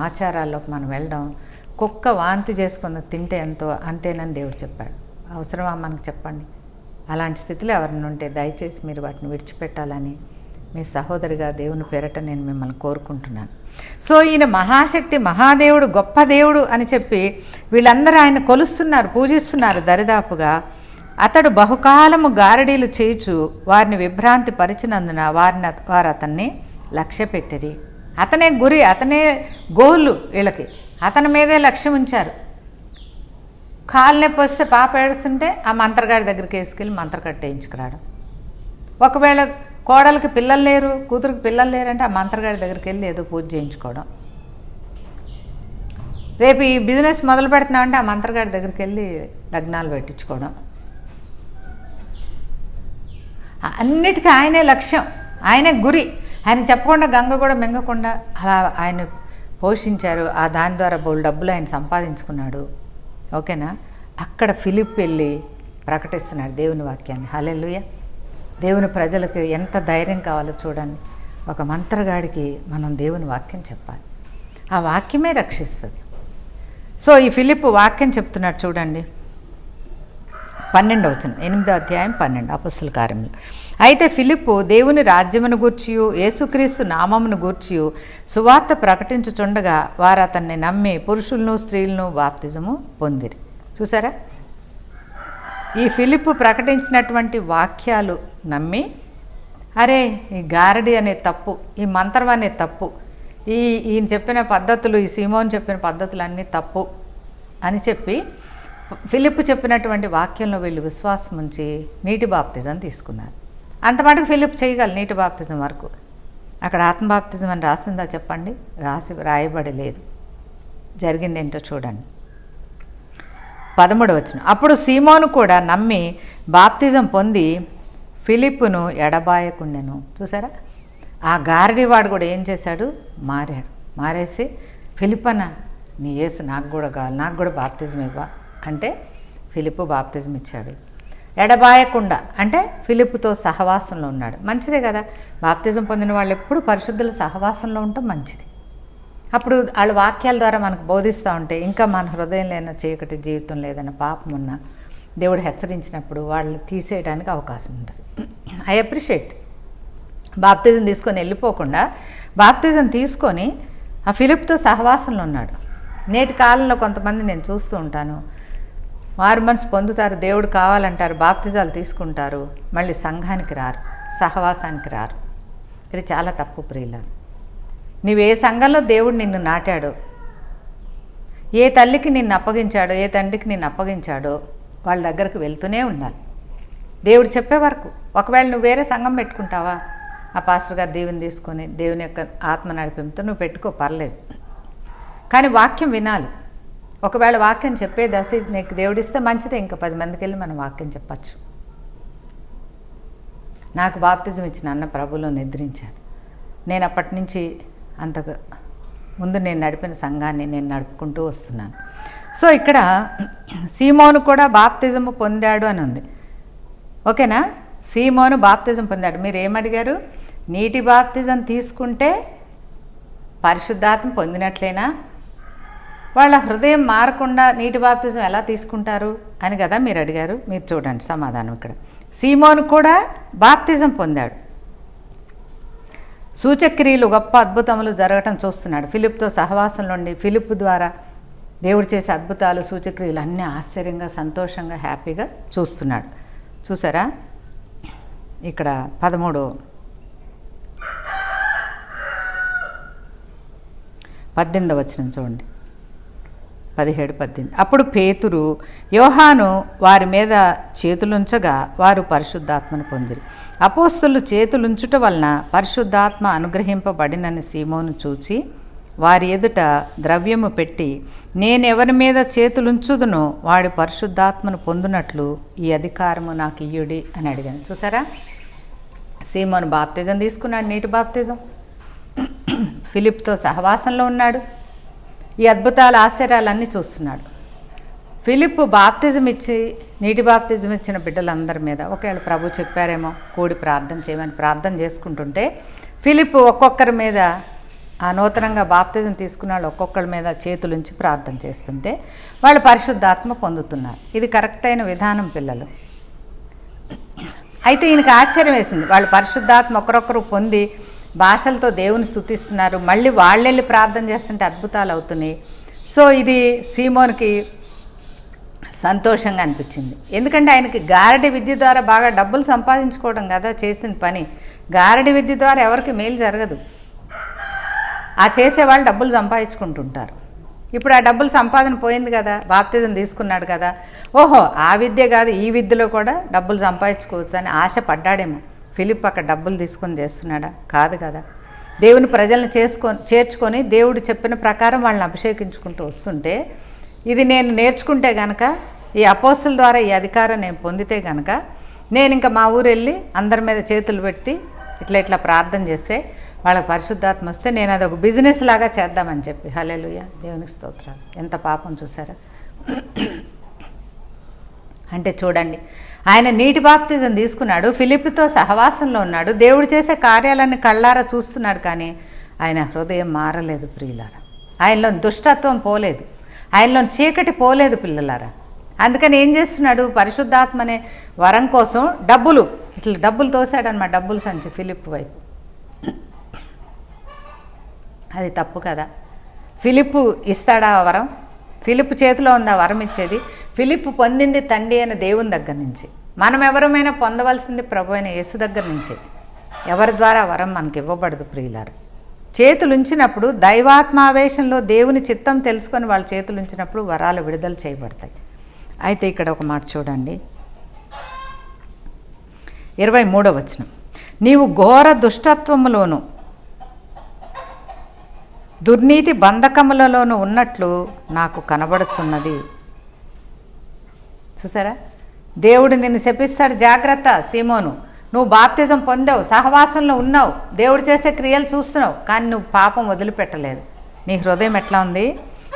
ఆచారాల్లోకి మనం వెళ్ళడం, కుక్క వాంతి చేసుకుని తింటే ఎంతో అంతేనని దేవుడు చెప్పాడు. అవసరమా మనకు చెప్పండి? అలాంటి స్థితిలో ఎవరిని ఉంటే దయచేసి మీరు వాటిని విడిచిపెట్టాలని మీ సహోదరిగా దేవుని పేరట నేను మిమ్మల్ని కోరుకుంటున్నాను. సో ఈయన మహాశక్తి, మహాదేవుడు, గొప్ప దేవుడు అని చెప్పి వీళ్ళందరూ ఆయన కొలుస్తున్నారు, పూజిస్తున్నారు దరిదాపుగా. అతడు బహుకాలము గారడీలు చేయుచు వారిని విభ్రాంతి పరిచినందున వారు అతన్ని లక్ష్య పెట్టిరి. అతనే గురి, అతనే గోలు, వీళ్ళకి అతని మీదే లక్ష్యం ఉంచారు. కాలు నొప్పి వస్తే పాప ఏడుస్తుంటే ఆ మంత్రగాడి దగ్గరికి వేసుకెళ్ళి మంత్ర కట్టేయించుకురావడం. ఒకవేళ కోడలికి పిల్లలు లేరు, కూతురికి పిల్లలు లేరంటే ఆ మంత్రగాడి దగ్గరికి వెళ్ళి ఏదో పూజ చేయించుకోవడం. రేపు ఈ బిజినెస్ మొదలు పెడుతున్నామంటే ఆ మంత్రగాడి దగ్గరికి వెళ్ళి లగ్నాలు పెట్టించుకోవడం. అన్నిటికీ ఆయనే లక్ష్యం, ఆయనే గురి. ఆయన చెప్పకుండా గంగ కూడా మింగకుండా అలా ఆయన పోషించారు. ఆ దాని ద్వారా బోల్ డబ్బులు ఆయన సంపాదించుకున్నాడు. ఓకేనా? అక్కడ ఫిలిప్ వెళ్ళి ప్రకటిస్తున్నాడు దేవుని వాక్యాన్ని. హల్లెలూయా. దేవుని ప్రజలకు ఎంత ధైర్యం కావాలో చూడండి. ఒక మంత్రగాడికి మనం దేవుని వాక్యం చెప్పాలి, ఆ వాక్యమే రక్షిస్తుంది. సో ఈ ఫిలిప్ వాక్యం చెప్తున్నాడు చూడండి, 12వ వచనం, 8వ అధ్యాయం 12, అపొస్తలుల కార్యములు. అయితే ఫిలిప్పు దేవుని రాజ్యమును గూర్చియు యేసుక్రీస్తు నామమును గూర్చియు సువార్త ప్రకటించుచుండగా వారు అతన్ని నమ్మి పురుషులను స్త్రీలను బాప్తిజము పొందిరి. చూసారా, ఈ ఫిలిప్పు ప్రకటించినటువంటి వాక్యాలు నమ్మి, అరే ఈ గారడి అనే తప్పు, ఈ మంత్రం అనే తప్పు, ఈయన చెప్పిన పద్ధతులు, ఈ సీమోన్ చెప్పిన పద్ధతులు అన్నీ తప్పు అని చెప్పి ఫిలిప్పు చెప్పినటువంటి వాక్యంలో వీళ్ళు విశ్వాసం ఉంచి నీటి బాప్తిజం తీసుకున్నారు. అంత మటుకు ఫిలిప్ చేయగలరు నీటి బాప్తిజం వరకు. అక్కడ ఆత్మ బాప్తిజం అని రాసిందా చెప్పండి? రాయబడి లేదు. జరిగింది ఏంటో చూడండి, 13వ వచనం. అప్పుడు సీమోను కూడా నమ్మి బాప్తిజం పొంది ఫిలిప్పును ఎడబాయకుండెను. చూసారా, ఆ గారడివాడు కూడా ఏం చేశాడు? మారేసి ఫిలిప్పన్న నీ యేసు నాకు కూడా కావాలి, నాకు కూడా బాప్తిజం ఇవ్వ అంటే ఫిలిప్పు బాప్తిజం ఇచ్చాడు. ఎడబాయకుండా అంటే ఫిలిప్పుతో సహవాసంలో ఉన్నాడు. మంచిదే కదా, బాప్తిజం పొందిన వాళ్ళు ఎప్పుడు పరిశుద్ధుల సహవాసంలో ఉండటం మంచిది. అప్పుడు వాళ్ళ వాక్యాల ద్వారా మనకు బోధిస్తూ ఉంటే ఇంకా మన హృదయం లేన చీకటి జీవితం లేదన్న పాపం ఉన్న దేవుడు హెచ్చరించినప్పుడు వాళ్ళని తీసేయడానికి అవకాశం ఉంటుంది. I appreciate. బాప్తిజం తీసుకొని వెళ్ళిపోకుండా బాప్తిజం తీసుకొని ఆ ఫిలిప్తో సహవాసంలో ఉన్నాడు. నేటి కాలంలో కొంతమంది నేను చూస్తూ ఉంటాను, మారు మనసు పొందుతారు, దేవుడు కావాలంటారు, బాప్తిజాలు తీసుకుంటారు, మళ్ళీ సంఘానికి రారు, సహవాసానికి రారు. ఇది చాలా తప్పు ప్రియులారు. నువ్వు ఏ సంఘంలో దేవుడు నిన్ను నాటాడో, ఏ తల్లికి నిన్ను అప్పగించాడో, ఏ తండ్రికి నిన్ను అప్పగించాడో వాళ్ళ దగ్గరకు వెళ్తూనే ఉండాలి దేవుడు చెప్పే వరకు. ఒకవేళ నువ్వు వేరే సంఘం పెట్టుకుంటావా, ఆ పాస్టర్ గారు దీవెని తీసుకొని దేవుని యొక్క ఆత్మ నడిపింపుతో నువ్వు పెట్టుకో, పర్లేదు. కానీ వాక్యం వినాలి. ఒకవేళ వాక్యం చెప్పే దశ నీకు దేవుడిస్తే మంచిదే, ఇంకా 10 మందికి వెళ్ళి మనం వాక్యం చెప్పచ్చు. నాకు బాప్తిజం ఇచ్చిన అన్న ప్రభులో నిద్రించాడు. నేను అప్పటి నుంచి అంతకు ముందు నేను నడిపిన సంఘాన్ని నేను నడుపుకుంటూ వస్తున్నాను. సో ఇక్కడ సీమోను కూడా బాప్తిజము పొందాడు అని ఉంది. ఓకేనా? సీమోను బాప్తిజం పొందాడు. మీరు ఏమడిగారు? నీటి బాప్తిజం తీసుకుంటే పరిశుద్ధాత్మ పొందినట్లేనా? వాళ్ళ హృదయం మారకుండా నీటి బాప్తిజం ఎలా తీసుకుంటారు అని కదా మీరు అడిగారు. మీరు చూడండి సమాధానం ఇక్కడ. సీమోను కూడా బాప్తిజం పొందాడు. సూచక్రియలు గొప్ప అద్భుతములు జరగటం చూస్తున్నాడు. ఫిలిప్తో సహవాసంలో ఉండి ఫిలిప్ ద్వారా దేవుడు చేసే అద్భుతాలు సూచక్రియలు అన్నీ ఆశ్చర్యంగా సంతోషంగా హ్యాపీగా చూస్తున్నాడు. చూసారా? ఇక్కడ 18వ వచనం చూడండి. 17, 18. అప్పుడు పేతురు, యోహాను వారి మీద చేతులుంచగా వారు పరిశుద్ధాత్మను పొందిరి. అపోస్తలు చేతులుంచుట వలన పరిశుద్ధాత్మ అనుగ్రహింపబడినని సీమోను చూచి వారి ఎదుట ద్రవ్యము పెట్టి, నేనెవరి మీద చేతులుంచుదునో వాడి పరిశుద్ధాత్మను పొందునట్లు ఈ అధికారము నాకు ఇయ్యుడి అని అడిగాను. చూసారా? సీమోను బాప్తిజం తీసుకున్నాడు, నీటి బాప్తిజం. ఫిలిప్తో సహవాసంలో ఉన్నాడు. ఈ అద్భుతాల ఆశ్చర్యాలన్నీ చూస్తున్నాడు. ఫిలిప్ బాప్తిజం ఇచ్చి నీటి బాప్తిజం ఇచ్చిన బిడ్డలందరి మీద ఒకవేళ ప్రభు చెప్పారేమో కూడి ప్రార్థన చేయమని ప్రార్థన చేసుకుంటుంటే ఫిలిప్ ఒక్కొక్కరి మీద ఆ నూతనంగా బాప్తిజం తీసుకున్న వాళ్ళు ఒక్కొక్కరి మీద చేతులుంచి ప్రార్థన చేస్తుంటే వాళ్ళు పరిశుద్ధాత్మ పొందుతున్నారు. ఇది కరెక్ట్ అయిన విధానం పిల్లలు. అయితే ఈయనకి ఆశ్చర్యం వేసింది. వాళ్ళు పరిశుద్ధాత్మ ఒకరొకరు పొంది భాషలతో దేవుని స్తుతిస్తున్నారు. మళ్ళీ వాళ్ళెళ్ళి ప్రార్థన చేస్తుంటే అద్భుతాలు అవుతున్నాయి. సో ఇది సీమోన్కి సంతోషంగా అనిపించింది. ఎందుకంటే ఆయనకి గారడి విద్య ద్వారా బాగా డబ్బులు సంపాదించుకోవడం కదా చేసిన పని. గారడి విద్య ద్వారా ఎవరికి మేలు జరగదు. ఆ చేసేవాళ్ళు డబ్బులు సంపాదించుకుంటుంటారు. ఇప్పుడు ఆ డబ్బులు సంపాదన పోయింది కదా, బాప్తిజం తీసుకున్నాడు కదా, ఓహో ఆ విద్య కాదు ఈ విద్యలో కూడా డబ్బులు సంపాదించుకోవచ్చు అని ఆశ పడ్డాడేమో. ఫిలిప్ అక్కడ డబ్బులు తీసుకొని చేస్తున్నాడా? కాదు కదా. దేవుని ప్రజలను చేర్చుకొని దేవుడు చెప్పిన ప్రకారం వాళ్ళని అభిషేకించుకుంటూ వస్తుంటే ఇది నేను నేర్చుకుంటే గనక, ఈ అపోస్తుల ద్వారా ఈ అధికారం నేను పొందితే గనక నేను ఇంకా మా ఊరు వెళ్ళి అందరి మీద చేతులు పెట్టి ఇట్లా ప్రార్థన చేస్తే వాళ్ళకి పరిశుద్ధాత్మ వస్తే నేను అది ఒక బిజినెస్ లాగా చేద్దామని చెప్పి. హల్లెలూయా, దేవునికి స్తోత్రాలు. ఎంత పాపం చూసారా? అంటే చూడండి, ఆయన నీటి బాప్తిజం తీసుకున్నాడు, ఫిలిప్తో సహవాసంలో ఉన్నాడు, దేవుడు చేసే కార్యాలన్నీ కళ్ళారా చూస్తున్నాడు, కానీ ఆయన హృదయం మారలేదు ప్రియులారా. ఆయనలో దుష్టత్వం పోలేదు, ఆయనలో చీకటి పోలేదు పిల్లలారా. అందుకని ఏం చేస్తున్నాడు? పరిశుద్ధాత్మ అనే వరం కోసం డబ్బులు తోసాడనమాట, డబ్బులు సంచి ఫిలిప్ వైపు. అది తప్పు కదా. ఫిలిప్ ఇస్తాడా ఆ వరం? ఫిలిప్ చేతిలో ఉంది ఆ వరం ఇచ్చేది. ఫిలిప్ పొందింది తండ్రి అయిన దేవుని దగ్గర నుంచి. మనం ఎవరమైనా పొందవలసింది ప్రభు అయిన యేసు దగ్గర నుంచి. ఎవరి ద్వారా వరం మనకి ఇవ్వబడదు ప్రియులారు. చేతులు ఉంచినప్పుడు దైవాత్మావేశంలో దేవుని చిత్తం తెలుసుకొని వాళ్ళ చేతులు ఉంచినప్పుడు వరాలు విడుదల చేయబడతాయి. అయితే ఇక్కడ ఒక మాట చూడండి, 23వ వచనం. నీవు ఘోర దుష్టత్వములోను దుర్నీతి బంధకములలోనూ ఉన్నట్లు నాకు కనబడుచున్నది. చూసారా? దేవుడు నిన్ను శపిస్తాడు, జాగ్రత్త సీమోను. నువ్వు బాప్తిజం పొందావు, సహవాసంలో ఉన్నావు, దేవుడు చేసే క్రియలు చూస్తున్నావు, కానీ నువ్వు పాపం వదిలిపెట్టలేదు. నీ హృదయం ఎట్లా ఉంది?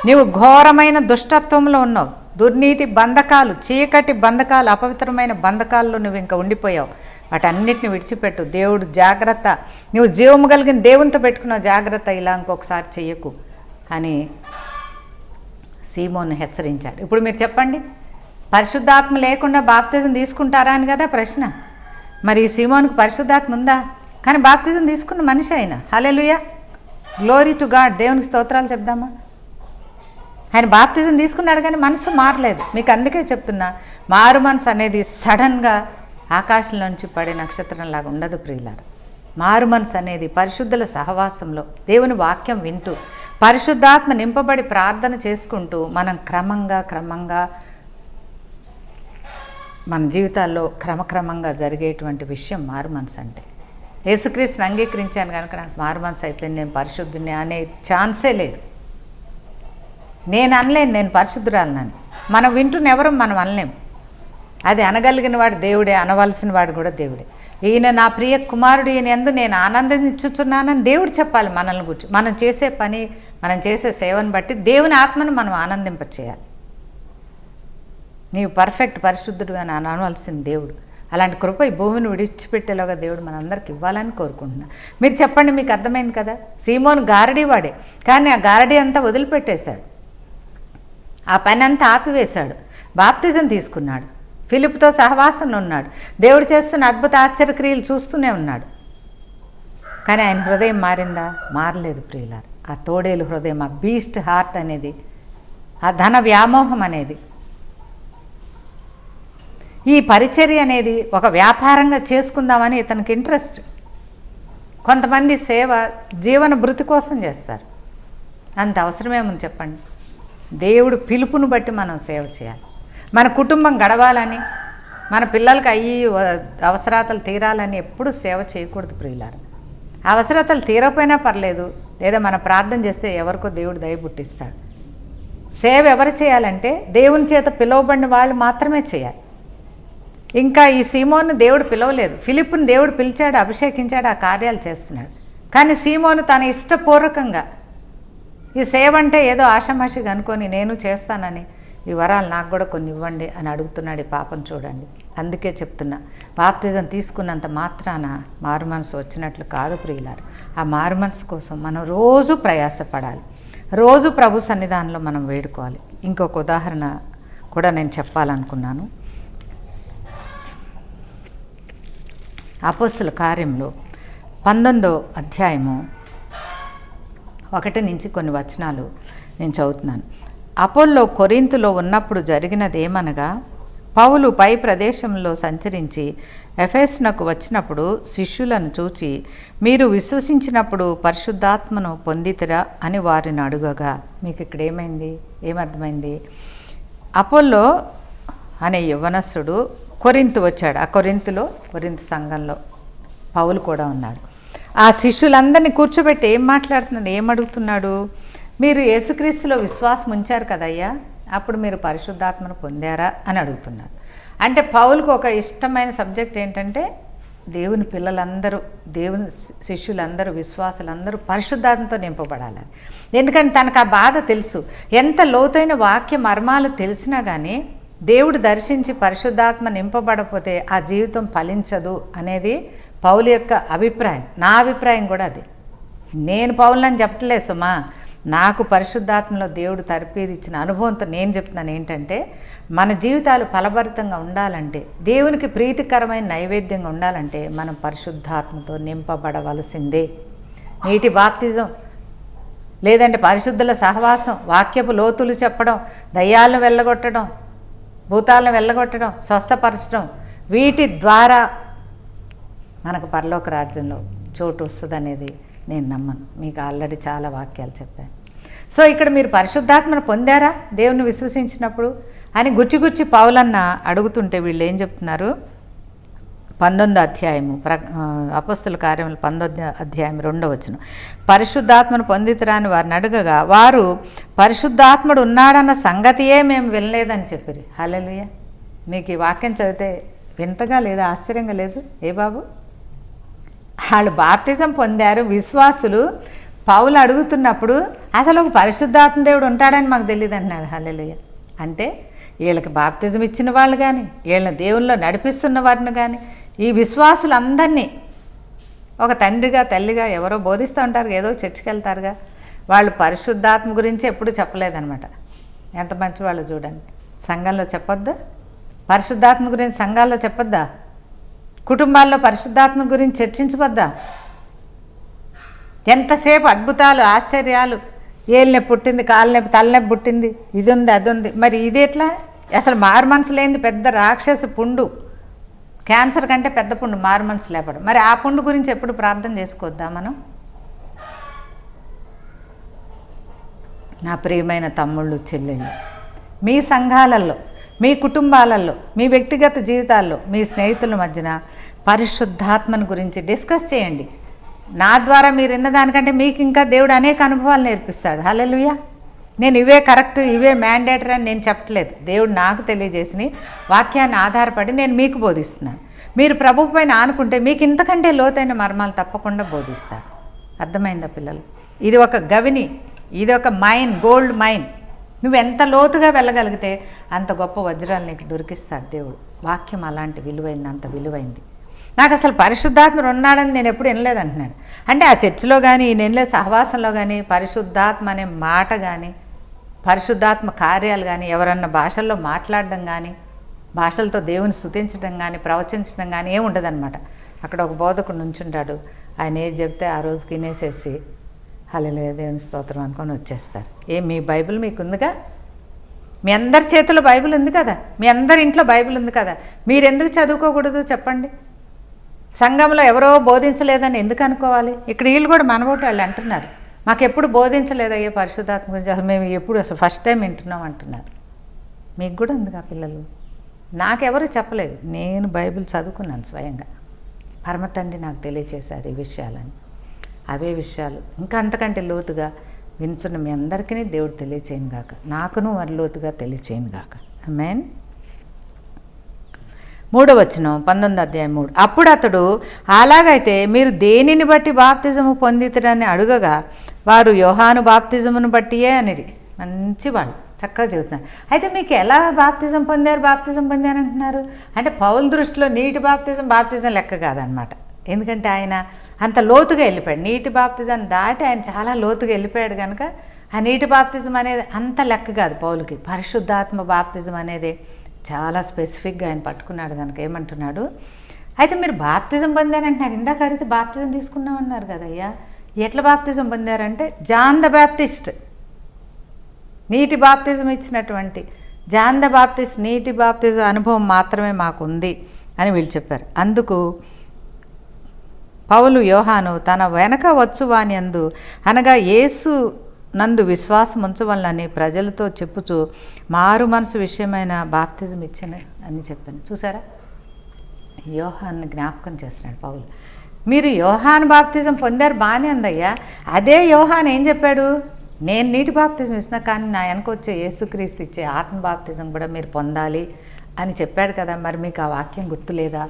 నీవు ఘోరమైన దుష్టత్వంలో ఉన్నావు, దుర్నీతి బంధకాలు, చీకటి బంధకాలు, అపవిత్రమైన బంధకాల్లో నువ్వు ఇంకా ఉండిపోయావు. వాటన్నిటిని విడిచిపెట్టు. దేవుడు జాగ్రత్త, నువ్వు జీవము కలిగిన దేవునితో పెట్టుకున్నావు, జాగ్రత్త, ఇలా ఇంకొకసారి చెయ్యకు అని సీమోను హెచ్చరించాడు. ఇప్పుడు మీరు చెప్పండి, పరిశుద్ధాత్మ లేకుండా బాప్తిజం తీసుకుంటారా అని కదా ప్రశ్న. మరి ఈ సీమోనుకు పరిశుద్ధాత్మ ఉందా? కానీ బాప్తిజం తీసుకున్న మనిషి ఆయన. హల్లెలూయా, గ్లోరీ టు గాడ్. దేవునికి స్తోత్రాలు చెప్దామా? ఆయన బాప్తిజం తీసుకున్నాడు కానీ మనసు మారలేదు. మీకు అందుకే చెప్తున్నా, మారు మనసు అనేది సడన్గా ఆకాశంలోంచి పడే నక్షత్రంలాగా ఉండదు ప్రియులారు. మారు మనసు అనేది పరిశుద్ధుల సహవాసంలో దేవుని వాక్యం వింటూ పరిశుద్ధాత్మ నింపబడి ప్రార్థన చేసుకుంటూ మనం క్రమంగా మన జీవితాల్లో క్రమక్రమంగా జరిగేటువంటి విషయం మారు మనసు అంటే. యేసుక్రీస్తుని అంగీకరించాను కనుక నాకు మారు మనసు అయిపోయింది, నేను పరిశుద్ధుని అనే ఛాన్సే లేదు. నేను అనలేను నేను పరిశుద్ధురాలనని. మనం వింటున్న ఎవరు మనం అనలేం. అది అనగలిగిన వాడు దేవుడే, అనవలసిన వాడు కూడా దేవుడే. ఈయన నా ప్రియ కుమారుడు, ఈయన యందు నేను ఆనందించుచున్నానని దేవుడు చెప్పాలి మనల్ని గురించి. మనం చేసే పని, మనం చేసే సేవను బట్టి దేవుని ఆత్మను మనం ఆనందింపచేయాలి. నీవు పర్ఫెక్ట్ పరిశుద్ధుడు అని అనవలసిన దేవుడు. అలాంటి కృప ఈ భూమిని విడిచిపెట్టేలాగా దేవుడు మనందరికి ఇవ్వాలని కోరుకుంటున్నా. మీరు చెప్పండి, మీకు అర్థమైంది కదా. సీమోను గారడీ వాడే, కానీ ఆ గారడీ అంతా వదిలిపెట్టేశాడు, ఆ పని అంతా ఆపివేశాడు, బాప్తిజం తీసుకున్నాడు, ఫిలిప్తో సహవాసంలో ఉన్నాడు, దేవుడు చేస్తున్న అద్భుత ఆశ్చర్యక్రియలు చూస్తూనే ఉన్నాడు. కానీ ఆయన హృదయం మారిందా? మారలేదు ప్రియులారు. ఆ తోడేలు హృదయం, ఆ బీస్ట్ హార్ట్ అనేది, ఆ ధన వ్యామోహం అనేది, ఈ పరిచర్య అనేది ఒక వ్యాపారంగా చేసుకుందామని ఇతనికి ఇంట్రెస్ట్. కొంతమంది సేవ జీవన భృతి కోసం చేస్తారు. అంత అవసరమేముంది చెప్పండి? దేవుడు పిలుపును బట్టి మనం సేవ చేయాలి. మన కుటుంబం గడవాలని, మన పిల్లలకి అవసరాతలు తీరాలని ఎప్పుడు సేవ చేయకూడదు ప్రియులారు. అవసరతలు తీరకపోయినా పర్లేదు, లేదా మనం ప్రార్థన చేస్తే ఎవరికో దేవుడు దయ పుట్టిస్తాడు. సేవ ఎవరు చేయాలంటే దేవుని చేత పిలువబడిన వాళ్ళు మాత్రమే చేయాలి. ఇంకా ఈ సీమోను దేవుడు పిలవలేదు, ఫిలిప్పుని దేవుడు పిలిచాడు, అభిషేకించాడు, ఆ కార్యాలు చేస్తున్నాడు. కానీ సీమోను తన ఇష్టపూర్వకంగా ఈ సేవ అంటే ఏదో ఆషామాషిగా అనుకొని నేను చేస్తానని, ఈ వరాలు నాకు కూడా కొన్ని ఇవ్వండి అని అడుగుతున్నాడు. ఈ పాపం చూడండి. అందుకే చెప్తున్నా, బాప్తిజం తీసుకున్నంత మాత్రాన మారు మనసు వచ్చినట్లు కాదు ప్రియులారు. ఆ మారు మనసు కోసం మనం రోజు ప్రయాసపడాలి, రోజు ప్రభు సన్నిధానంలో మనం వేడుకోవాలి. ఇంకొక ఉదాహరణ కూడా నేను చెప్పాలనుకున్నాను. అపోస్తుల కార్యంలో 19వ అధ్యాయము 1 నుంచి కొన్ని వచనాలు నేను చదువుతున్నాను. అపోల్లో కొరింథులో ఉన్నప్పుడు జరిగినదేమనగా, పౌలు పై ప్రదేశంలో సంచరించి ఎఫెసునకు వచ్చినప్పుడు శిష్యులను చూచి, మీరు విశ్వసించినప్పుడు పరిశుద్ధాత్మను పొందితిరా అని వారిని అడుగగా, మీకు ఇక్కడ ఏమర్థమైంది? అపోల్లో అనే యవ్వనస్తుడు కొరింథు వచ్చాడు. ఆ కొరింథు సంఘంలో పౌలు కూడా ఉన్నాడు. ఆ శిష్యులందరినీ కూర్చోబెట్టి ఏం మాట్లాడుతున్నాడు, ఏమడుగుతున్నాడు? మీరు యేసుక్రీస్తులో విశ్వాసం ఉంచారు కదయ్యా, అప్పుడు మీరు పరిశుద్ధాత్మను పొందారా అని అడుగుతున్నారు. అంటే పౌలుకు ఒక ఇష్టమైన సబ్జెక్ట్ ఏంటంటే, దేవుని పిల్లలందరూ, దేవుని శిష్యులందరూ, విశ్వాసులందరూ పరిశుద్ధాత్మతో నింపబడాలని. ఎందుకంటే తనకు ఆ బాధ తెలుసు. ఎంత లోతైన వాక్య మర్మాలు తెలిసినా కానీ దేవుడు దర్శించి పరిశుద్ధాత్మ నింపబడకపోతే ఆ జీవితం ఫలించదు అనేది పౌలు యొక్క అభిప్రాయం. నా అభిప్రాయం కూడా అది. నేను పౌలుని చెప్పట్లేదు సుమా, నాకు పరిశుద్ధాత్మలో దేవుడు తర్పీది ఇచ్చిన అనుభవంతో నేను చెప్తున్నాను. ఏంటంటే, మన జీవితాలు ఫలభరితంగా ఉండాలంటే, దేవునికి ప్రీతికరమైన నైవేద్యంగా ఉండాలంటే మనం పరిశుద్ధాత్మతో నింపబడవలసిందే. నీటి బాప్తిజం, లేదంటే పరిశుద్ధుల సహవాసం, వాక్యపు లోతులు చెప్పడం, దయ్యాలను వెళ్ళగొట్టడం, భూతాలను వెళ్ళగొట్టడం, స్వస్థపరచడం, వీటి ద్వారా మనకు పరలోక రాజ్యంలో చోటు వస్తుంది అనేది నేను నమ్మను. మీకు ఆల్రెడీ చాలా వాక్యాలు చెప్పాను. సో ఇక్కడ మీరు పరిశుద్ధాత్మను పొందారా దేవుని విశ్వసించినప్పుడు అని గుచ్చి పౌలన్న అడుగుతుంటే వీళ్ళు ఏం చెప్తున్నారు? 19వ అధ్యాయము అపోస్తుల కార్యములు 19వ అధ్యాయం 2వ వచనం, పరిశుద్ధాత్మను పొందితరా అని వారిని అడగగా, వారు పరిశుద్ధాత్ముడు ఉన్నాడన్న సంగతియే మేము వినలేదని చెప్పిరి. హల్లెలూయా. మీకు ఈ వాక్యం చదివితే వింతగా లేదా, ఆశ్చర్యంగా లేదు? ఏ బాబు, వాళ్ళు బాప్తిజం పొందారు విశ్వాసులు. పౌలు అడుగుతున్నప్పుడు అసలు ఒక పరిశుద్ధాత్మ దేవుడు ఉంటాడని మాకు తెలియదు అన్నాడు. హల్లెలూయా. అంటే వీళ్ళకి బాప్తిజం ఇచ్చిన వాళ్ళు కానీ, వీళ్ళని దేవుల్లో నడిపిస్తున్న వారిని కానీ, ఈ విశ్వాసులందరినీ ఒక తండ్రిగా తల్లిగా ఎవరో బోధిస్తూ ఉంటారు, ఏదో చర్చికి వెళ్తారుగా, వాళ్ళు పరిశుద్ధాత్మ గురించి ఎప్పుడు చెప్పలేదన్నమాట. ఎంత మంచి వాళ్ళు చూడండి. సంఘంలో చెప్పొద్దా పరిశుద్ధాత్మ గురించి? సంఘాల్లో చెప్పొద్దా? కుటుంబాల్లో పరిశుద్ధాత్మ గురించి చర్చించవద్దా? ఎంతసేపు అద్భుతాలు, ఆశ్చర్యాలు, ఏళ్ళనొప్పి పుట్టింది, కాళ్ళనొప్పి, తలనొప్పి పుట్టింది, ఇది ఉంది, అది ఉంది. మరి ఇది ఎట్లా? అసలు మారు మనసు లేనిది పెద్ద రాక్షసి పుండు, క్యాన్సర్ కంటే పెద్ద పుండు మారు మనసు లేపడం. మరి ఆ పుండు గురించి ఎప్పుడు ప్రార్థన చేసుకోవద్దా మనం? నా ప్రియమైన తమ్ముళ్ళు, చెల్లెళ్ళు, మీ సంఘాలలో, మీ కుటుంబాలలో, మీ వ్యక్తిగత జీవితాల్లో, మీ స్నేహితుల మధ్యన పరిశుద్ధాత్మను గురించి డిస్కస్ చేయండి. నా ద్వారా మీరు విన్నదానికంటే మీకు ఇంకా దేవుడు అనేక అనుభవాలు నేర్పిస్తాడు. హల్లెలూయా. నేను ఇవే కరెక్ట్, ఇవే మ్యాండేటరీ అని నేను చెప్పట్లేదు. దేవుడు నాకు తెలియజేసిన వాక్యాన్ని ఆధారపడి నేను మీకు బోధిస్తున్నాను. మీరు ప్రభు పైన ఆనుకుంటే మీకు ఇంతకంటే లోతైన మర్మాలు తప్పకుండా బోధిస్తాడు. అర్థమైందా పిల్లలు? ఇది ఒక గవిని, ఇది ఒక మైన్, గోల్డ్ మైన్. నువ్వు ఎంత లోతుగా వెళ్ళగలిగితే అంత గొప్ప వజ్రాలు నీకు దొరికిస్తాడు దేవుడు. వాక్యం అలాంటి విలువైంది, అంత విలువైంది. నాకు అసలు పరిశుద్ధాత్మ ఉన్నాడని నేను ఎప్పుడు వినలేదు అంటున్నాడు. అంటే ఆ చర్చిలో కానీ నేను వినలేదు, సహవాసంలో కానీ పరిశుద్ధాత్మ అనే మాట కానీ పరిశుద్ధాత్మ కార్యాలు కానీ ఎవరన్నా భాషల్లో మాట్లాడడం కానీ భాషలతో దేవుని స్తుతించడం కానీ ప్రవచించడం కానీ ఏముండదన్నమాట. అక్కడ ఒక బోధకుడు నుంచుంటాడు, ఆయన ఏది చెప్తే ఆ రోజు వినేసేసి హల్లెలూయా దేవుని స్తోత్రం అనుకొని వచ్చేస్తారు. మీ బైబిల్ మీకు ఉందిగా, మీ అందరి చేతిలో బైబిల్ ఉంది కదా, మీ అందరి ఇంట్లో బైబిల్ ఉంది కదా, మీరు ఎందుకు చదువుకోకూడదు చెప్పండి? సంఘంలో ఎవరో బోధించలేదని ఎందుకు అనుకోవాలి? ఇక్కడ వీళ్ళు కూడా మనబోటి వాళ్ళు అంటున్నారు, మాకు ఎప్పుడు బోధించలేదయ్యే పరిశుద్ధాత్మ గురించి, అసలు మేము ఎప్పుడు అసలు ఫస్ట్ టైం వింటున్నాం అంటున్నారు. మీకు కూడా ఉందిగా పిల్లలు? నాకెవరు చెప్పలేదు, నేను బైబిల్ చదువుకున్నాను స్వయంగా. పరమ తండ్రి నాకు తెలియచేశారు ఈ విషయాలని. అవే విషయాలు ఇంకా అంతకంటే లోతుగా వినుచున్న మీ అందరికీ దేవుడు తెలియచేయను గాక, నాకును మరి లోతుగా తెలియచేయను గాక. ఆమేన్. 3వ వచనం 19వ అధ్యాయం 3. అప్పుడు అతడు, అలాగైతే మీరు దేనిని బట్టి బాప్తిజము పొందితురని అడుగగా వారు యోహాను బాప్తిజమును బట్టియే అనిరి. మంచి వాళ్ళు చక్కగా చెబుతున్నారు. అయితే మీకు ఎలా బాప్తిజం పొందారు అంటున్నారు అంటే పౌలు దృష్టిలో నీటి బాప్తిజం లెక్క కాదనమాట. ఎందుకంటే ఆయన అంత లోతుగా వెళ్ళిపోయాడు, నీటి బాప్తిజం దాటి ఆయన చాలా లోతుగా వెళ్ళిపోయాడు కనుక ఆ నీటి బాప్తిజం అనేది అంత లెక్క కాదు పౌలుకి. పరిశుద్ధాత్మ బాప్తిజం అనేది చాలా స్పెసిఫిక్గా ఆయన పట్టుకున్నాడు కనుక ఏమంటున్నాడు, అయితే మీరు బాప్తిజం పొందారంటున్నారు, ఇందాక అడిగితే బాప్తిజం తీసుకున్నామన్నారు కదయ్యా, ఎట్లా బాప్తిజం పొందారంటే జాన్ ద బాప్టిస్ట్ నీటి బాప్తిజం ఇచ్చినటువంటి జాన్ ద బాప్టిస్ట్ నీటి బాప్తిజం అనుభవం మాత్రమే మాకు ఉంది అని వీళ్ళు చెప్పారు. అందుకు పౌలు యోహాను తన వెనక వచ్చువాని అందు అనగా యేసు నందు విశ్వాసం ఉంచవలనని ప్రజలతో చెప్పుచు మారు మనసు విషయమైన బాప్తిజం ఇచ్చాను అని చెప్పాను. చూసారా, యోహాన్ని జ్ఞాపకం చేస్తున్నాడు పౌలు. మీరు యోహాను బాప్తిజం పొందారు, బాగానే ఉందయ్యా. అదే యోహాను ఏం చెప్పాడు, నేను నీటి బాప్తిజం ఇస్తున్నా కానీ నా వెనక వచ్చే యేసుక్రీస్తు ఇచ్చే ఆత్మ బాప్తిజం కూడా మీరు పొందాలి అని చెప్పాడు కదా, మరి మీకు ఆ వాక్యం గుర్తులేదా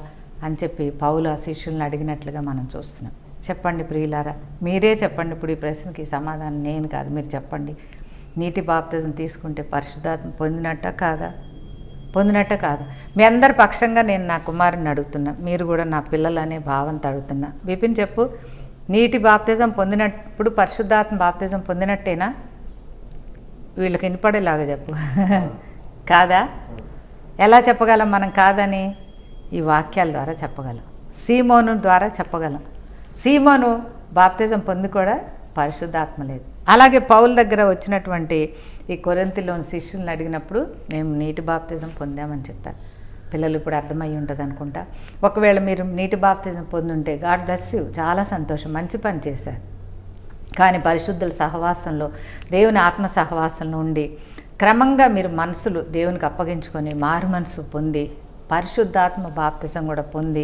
అని చెప్పి పౌలు ఆ శిష్యులను అడిగినట్లుగా మనం చూస్తున్నాం. చెప్పండి ప్రియులారా, మీరే చెప్పండి. ఇప్పుడు ఈ ప్రశ్నకి సమాధానం నేను కాదు, మీరు చెప్పండి. నీటి బాప్తిజం తీసుకుంటే పరిశుద్ధాత్మ పొందినట్ట కాదా? మీ అందరి పక్షంగా నేను నా కుమారుని అడుగుతున్నా, మీరు కూడా నా పిల్లలు అనే భావంతో అడుగుతున్నా. విపిన్ చెప్పు, నీటి బాప్తిజం పొందినప్పుడు పరిశుద్ధాత్మ బాప్తిజం పొందినట్టేనా? వీళ్ళకి వినపడేలాగా చెప్పు. కాదా? ఎలా చెప్పగలం మనం కాదని? ఈ వాక్యాల ద్వారా చెప్పగలం, సీమోను ద్వారా చెప్పగలం. సీమోను బాప్తిజం పొంది కూడా పరిశుద్ధాత్మ లేదు. అలాగే పౌలు దగ్గర వచ్చినటువంటి ఈ కొరింథీలోని శిష్యులను అడిగినప్పుడు మేము నీటి బాప్తిజం పొందామని చెప్పారు. పిల్లలు ఇప్పుడు అర్థమయ్యి ఉంటుంది అనుకుంటా. ఒకవేళ మీరు నీటి బాప్తిజం పొందుంటే గాడ్ బ్లెస్ యూ, చాలా సంతోషం, మంచి పని చేశారు. కానీ పరిశుద్ధుల సహవాసంలో, దేవుని ఆత్మ సహవాసంలో ఉండి క్రమంగా మీరు మనసులు దేవునికి అప్పగించుకొని మారు మనసు పొంది పరిశుద్ధాత్మ బాప్తిజం కూడా పొంది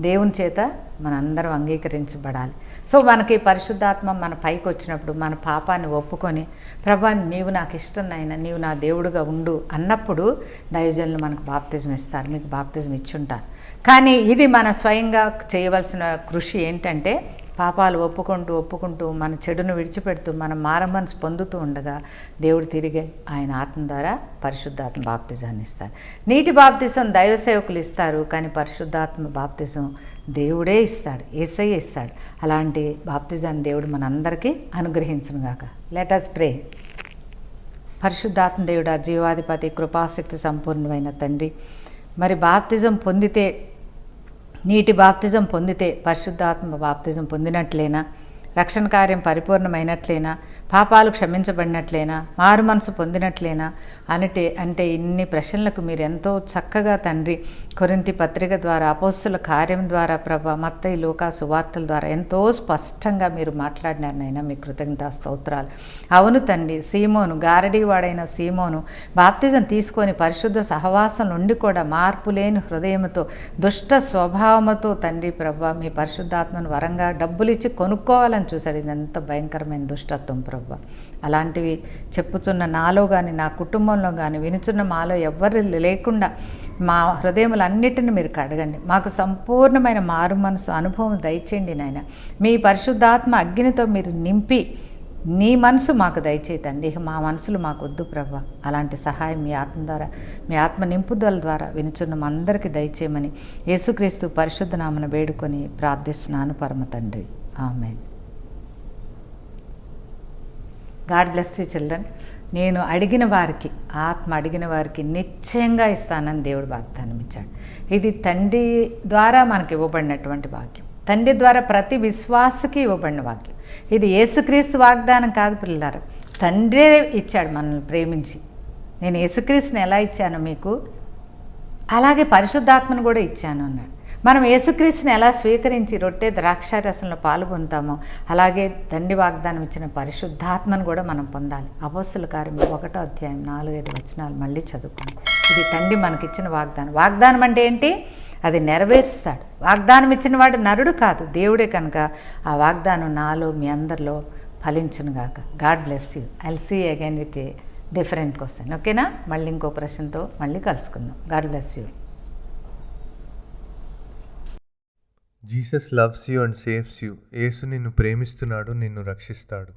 దేవుని చేత మనందరం అంగీకరించబడాలి. సో మనకి పరిశుద్ధాత్మ మన పైకి వచ్చినప్పుడు మన పాపాన్ని ఒప్పుకొని ప్రభా నీవు నాకు ఇష్టం నాయనా, నీవు నా దేవుడుగా ఉండు అన్నప్పుడు దైవజనులు మనకు బాప్తిజం ఇస్తారు, మీకు బాప్తిజం ఇచ్చుంటారు. కానీ ఇది మన స్వయంగా చేయవలసిన కృషి ఏంటంటే పాపాలు ఒప్పుకుంటూ మన చెడును విడిచిపెడుతూ మనం మారమనసు పొందుతూ ఉండగా దేవుడు తిరిగి ఆయన ఆత్మ ద్వారా పరిశుద్ధాత్మ బాప్తిజాన్ని ఇస్తారు. నీటి బాప్తిజం దైవ సేవకులు ఇస్తారు, కానీ పరిశుద్ధాత్మ బాప్తిజం దేవుడే ఇస్తాడు, యేసయ్య ఇస్తాడు. అలాంటి బాప్తిజాన్ని దేవుడు మనందరికీ అనుగ్రహించును గాక. Let us pray. పరిశుద్ధాత్మ దేవుడా, జీవాధిపతి, కృపాశక్తి సంపూర్ణమైన తండ్రి, మరి బాప్తిజం పొందితే, నీటి బాప్తిజం పొందితే పరిశుద్ధాత్మ బాప్తిజం పొందినట్లేనా? రక్షణ కార్యం పరిపూర్ణమైనట్లేనా? పాపాలు క్షమించబడినట్లేనా? మారు మనసు పొందినట్లేనా? అంటే ఇన్ని ప్రశ్నలకు మీరు ఎంతో చక్కగా తండ్రి కొరింథీ పత్రిక ద్వారా, అపోస్తల కార్యం ద్వారా, ప్రభా మత్తయి లూకా సువార్తల ద్వారా ఎంతో స్పష్టంగా మీరు మాట్లాడినారు నాయనా, మీ కృతజ్ఞతా స్తోత్రాలు. అవును తండ్రి, సీమోను, గారడీవాడైన సీమోను బాప్తిజం తీసుకొని పరిశుద్ధ సహవాసం నుండి కూడా మార్పు లేని హృదయంతో, దుష్ట స్వభావముతో తండ్రి ప్రభా మీ పరిశుద్ధాత్మను వరంగా డబ్బులు ఇచ్చి కొనుక్కోవాలని చూశాడు. ఇదంత భయంకరమైన దుష్టత్వం ప్రభా. అలాంటివి చెప్పుచున్న నాలో కానీ, నా కుటుంబంలో కానీ, వినుచున్న మాలో ఎవ్వరు లేకుండా మా హృదయములన్నిటిని మీరు కడగండి. మాకు సంపూర్ణమైన మారు మనసు అనుభవం దయచేయండి నాయన. మీ పరిశుద్ధాత్మ అగ్నితో మీరు నింపి నీ మనసు మాకు దయచేయి తండ్రి. ఇక మా మనసులు మాకు వద్దు ప్రభా. అలాంటి సహాయం మీ ఆత్మ ద్వారా, మీ ఆత్మ నింపుదల ద్వారా వినుచున్న అందరికీ దయచేయమని యేసుక్రీస్తు పరిశుద్ధ నామన వేడుకొని ప్రార్థిస్తున్నాను పరమ తండ్రి. ఆమేన్. God bless you children. నేను అడిగిన వారికి, ఆత్మ అడిగిన వారికి నిశ్చయంగా ఇస్తానని దేవుడు వాగ్దానం ఇచ్చాడు. ఇది తండ్రి ద్వారా మనకి ఇవ్వబడినటువంటి వాక్యం. తండ్రి ద్వారా ప్రతి విశ్వాసకి ఇవ్వబడిన వాక్యం. ఇది యేసుక్రీస్తు వాగ్దానం కాదు పిల్లలారా, తండ్రే ఇచ్చాడు మనల్ని ప్రేమించి. నేను యేసుక్రీస్తుని ఎలా ఇచ్చానో మీకు, అలాగే పరిశుద్ధాత్మను కూడా ఇచ్చాను అన్నాడు. మనం యేసుక్రీస్తుని ఎలా స్వీకరించి రొట్టె ద్రాక్షారసంలో పాలు పొందుతామో, అలాగే తండ్రి వాగ్దానం ఇచ్చిన పరిశుద్ధాత్మను కూడా మనం పొందాలి. అపోస్తల కార్యము 1వ అధ్యాయం 4-5 వచనాలు మళ్ళీ చదువుకోండి. ఇది తండ్రి మనకిచ్చిన వాగ్దానం. వాగ్దానం అంటే ఏంటి? అది నెరవేరుస్తాడు. వాగ్దానం ఇచ్చిన వాడు నరుడు కాదు, దేవుడే. కనుక ఆ వాగ్దానం నాలో మీ అందరిలో ఫలించునుగాక. God bless you. I'll see again with a different question. ఓకేనా? మళ్ళీ ఇంకో ప్రశ్నతో మళ్ళీ కలుసుకుందాం. God bless you. Jesus loves you and saves you. యేసు నిన్ను ప్రేమిస్తున్నాడు, నిన్ను రక్షిస్తాడు.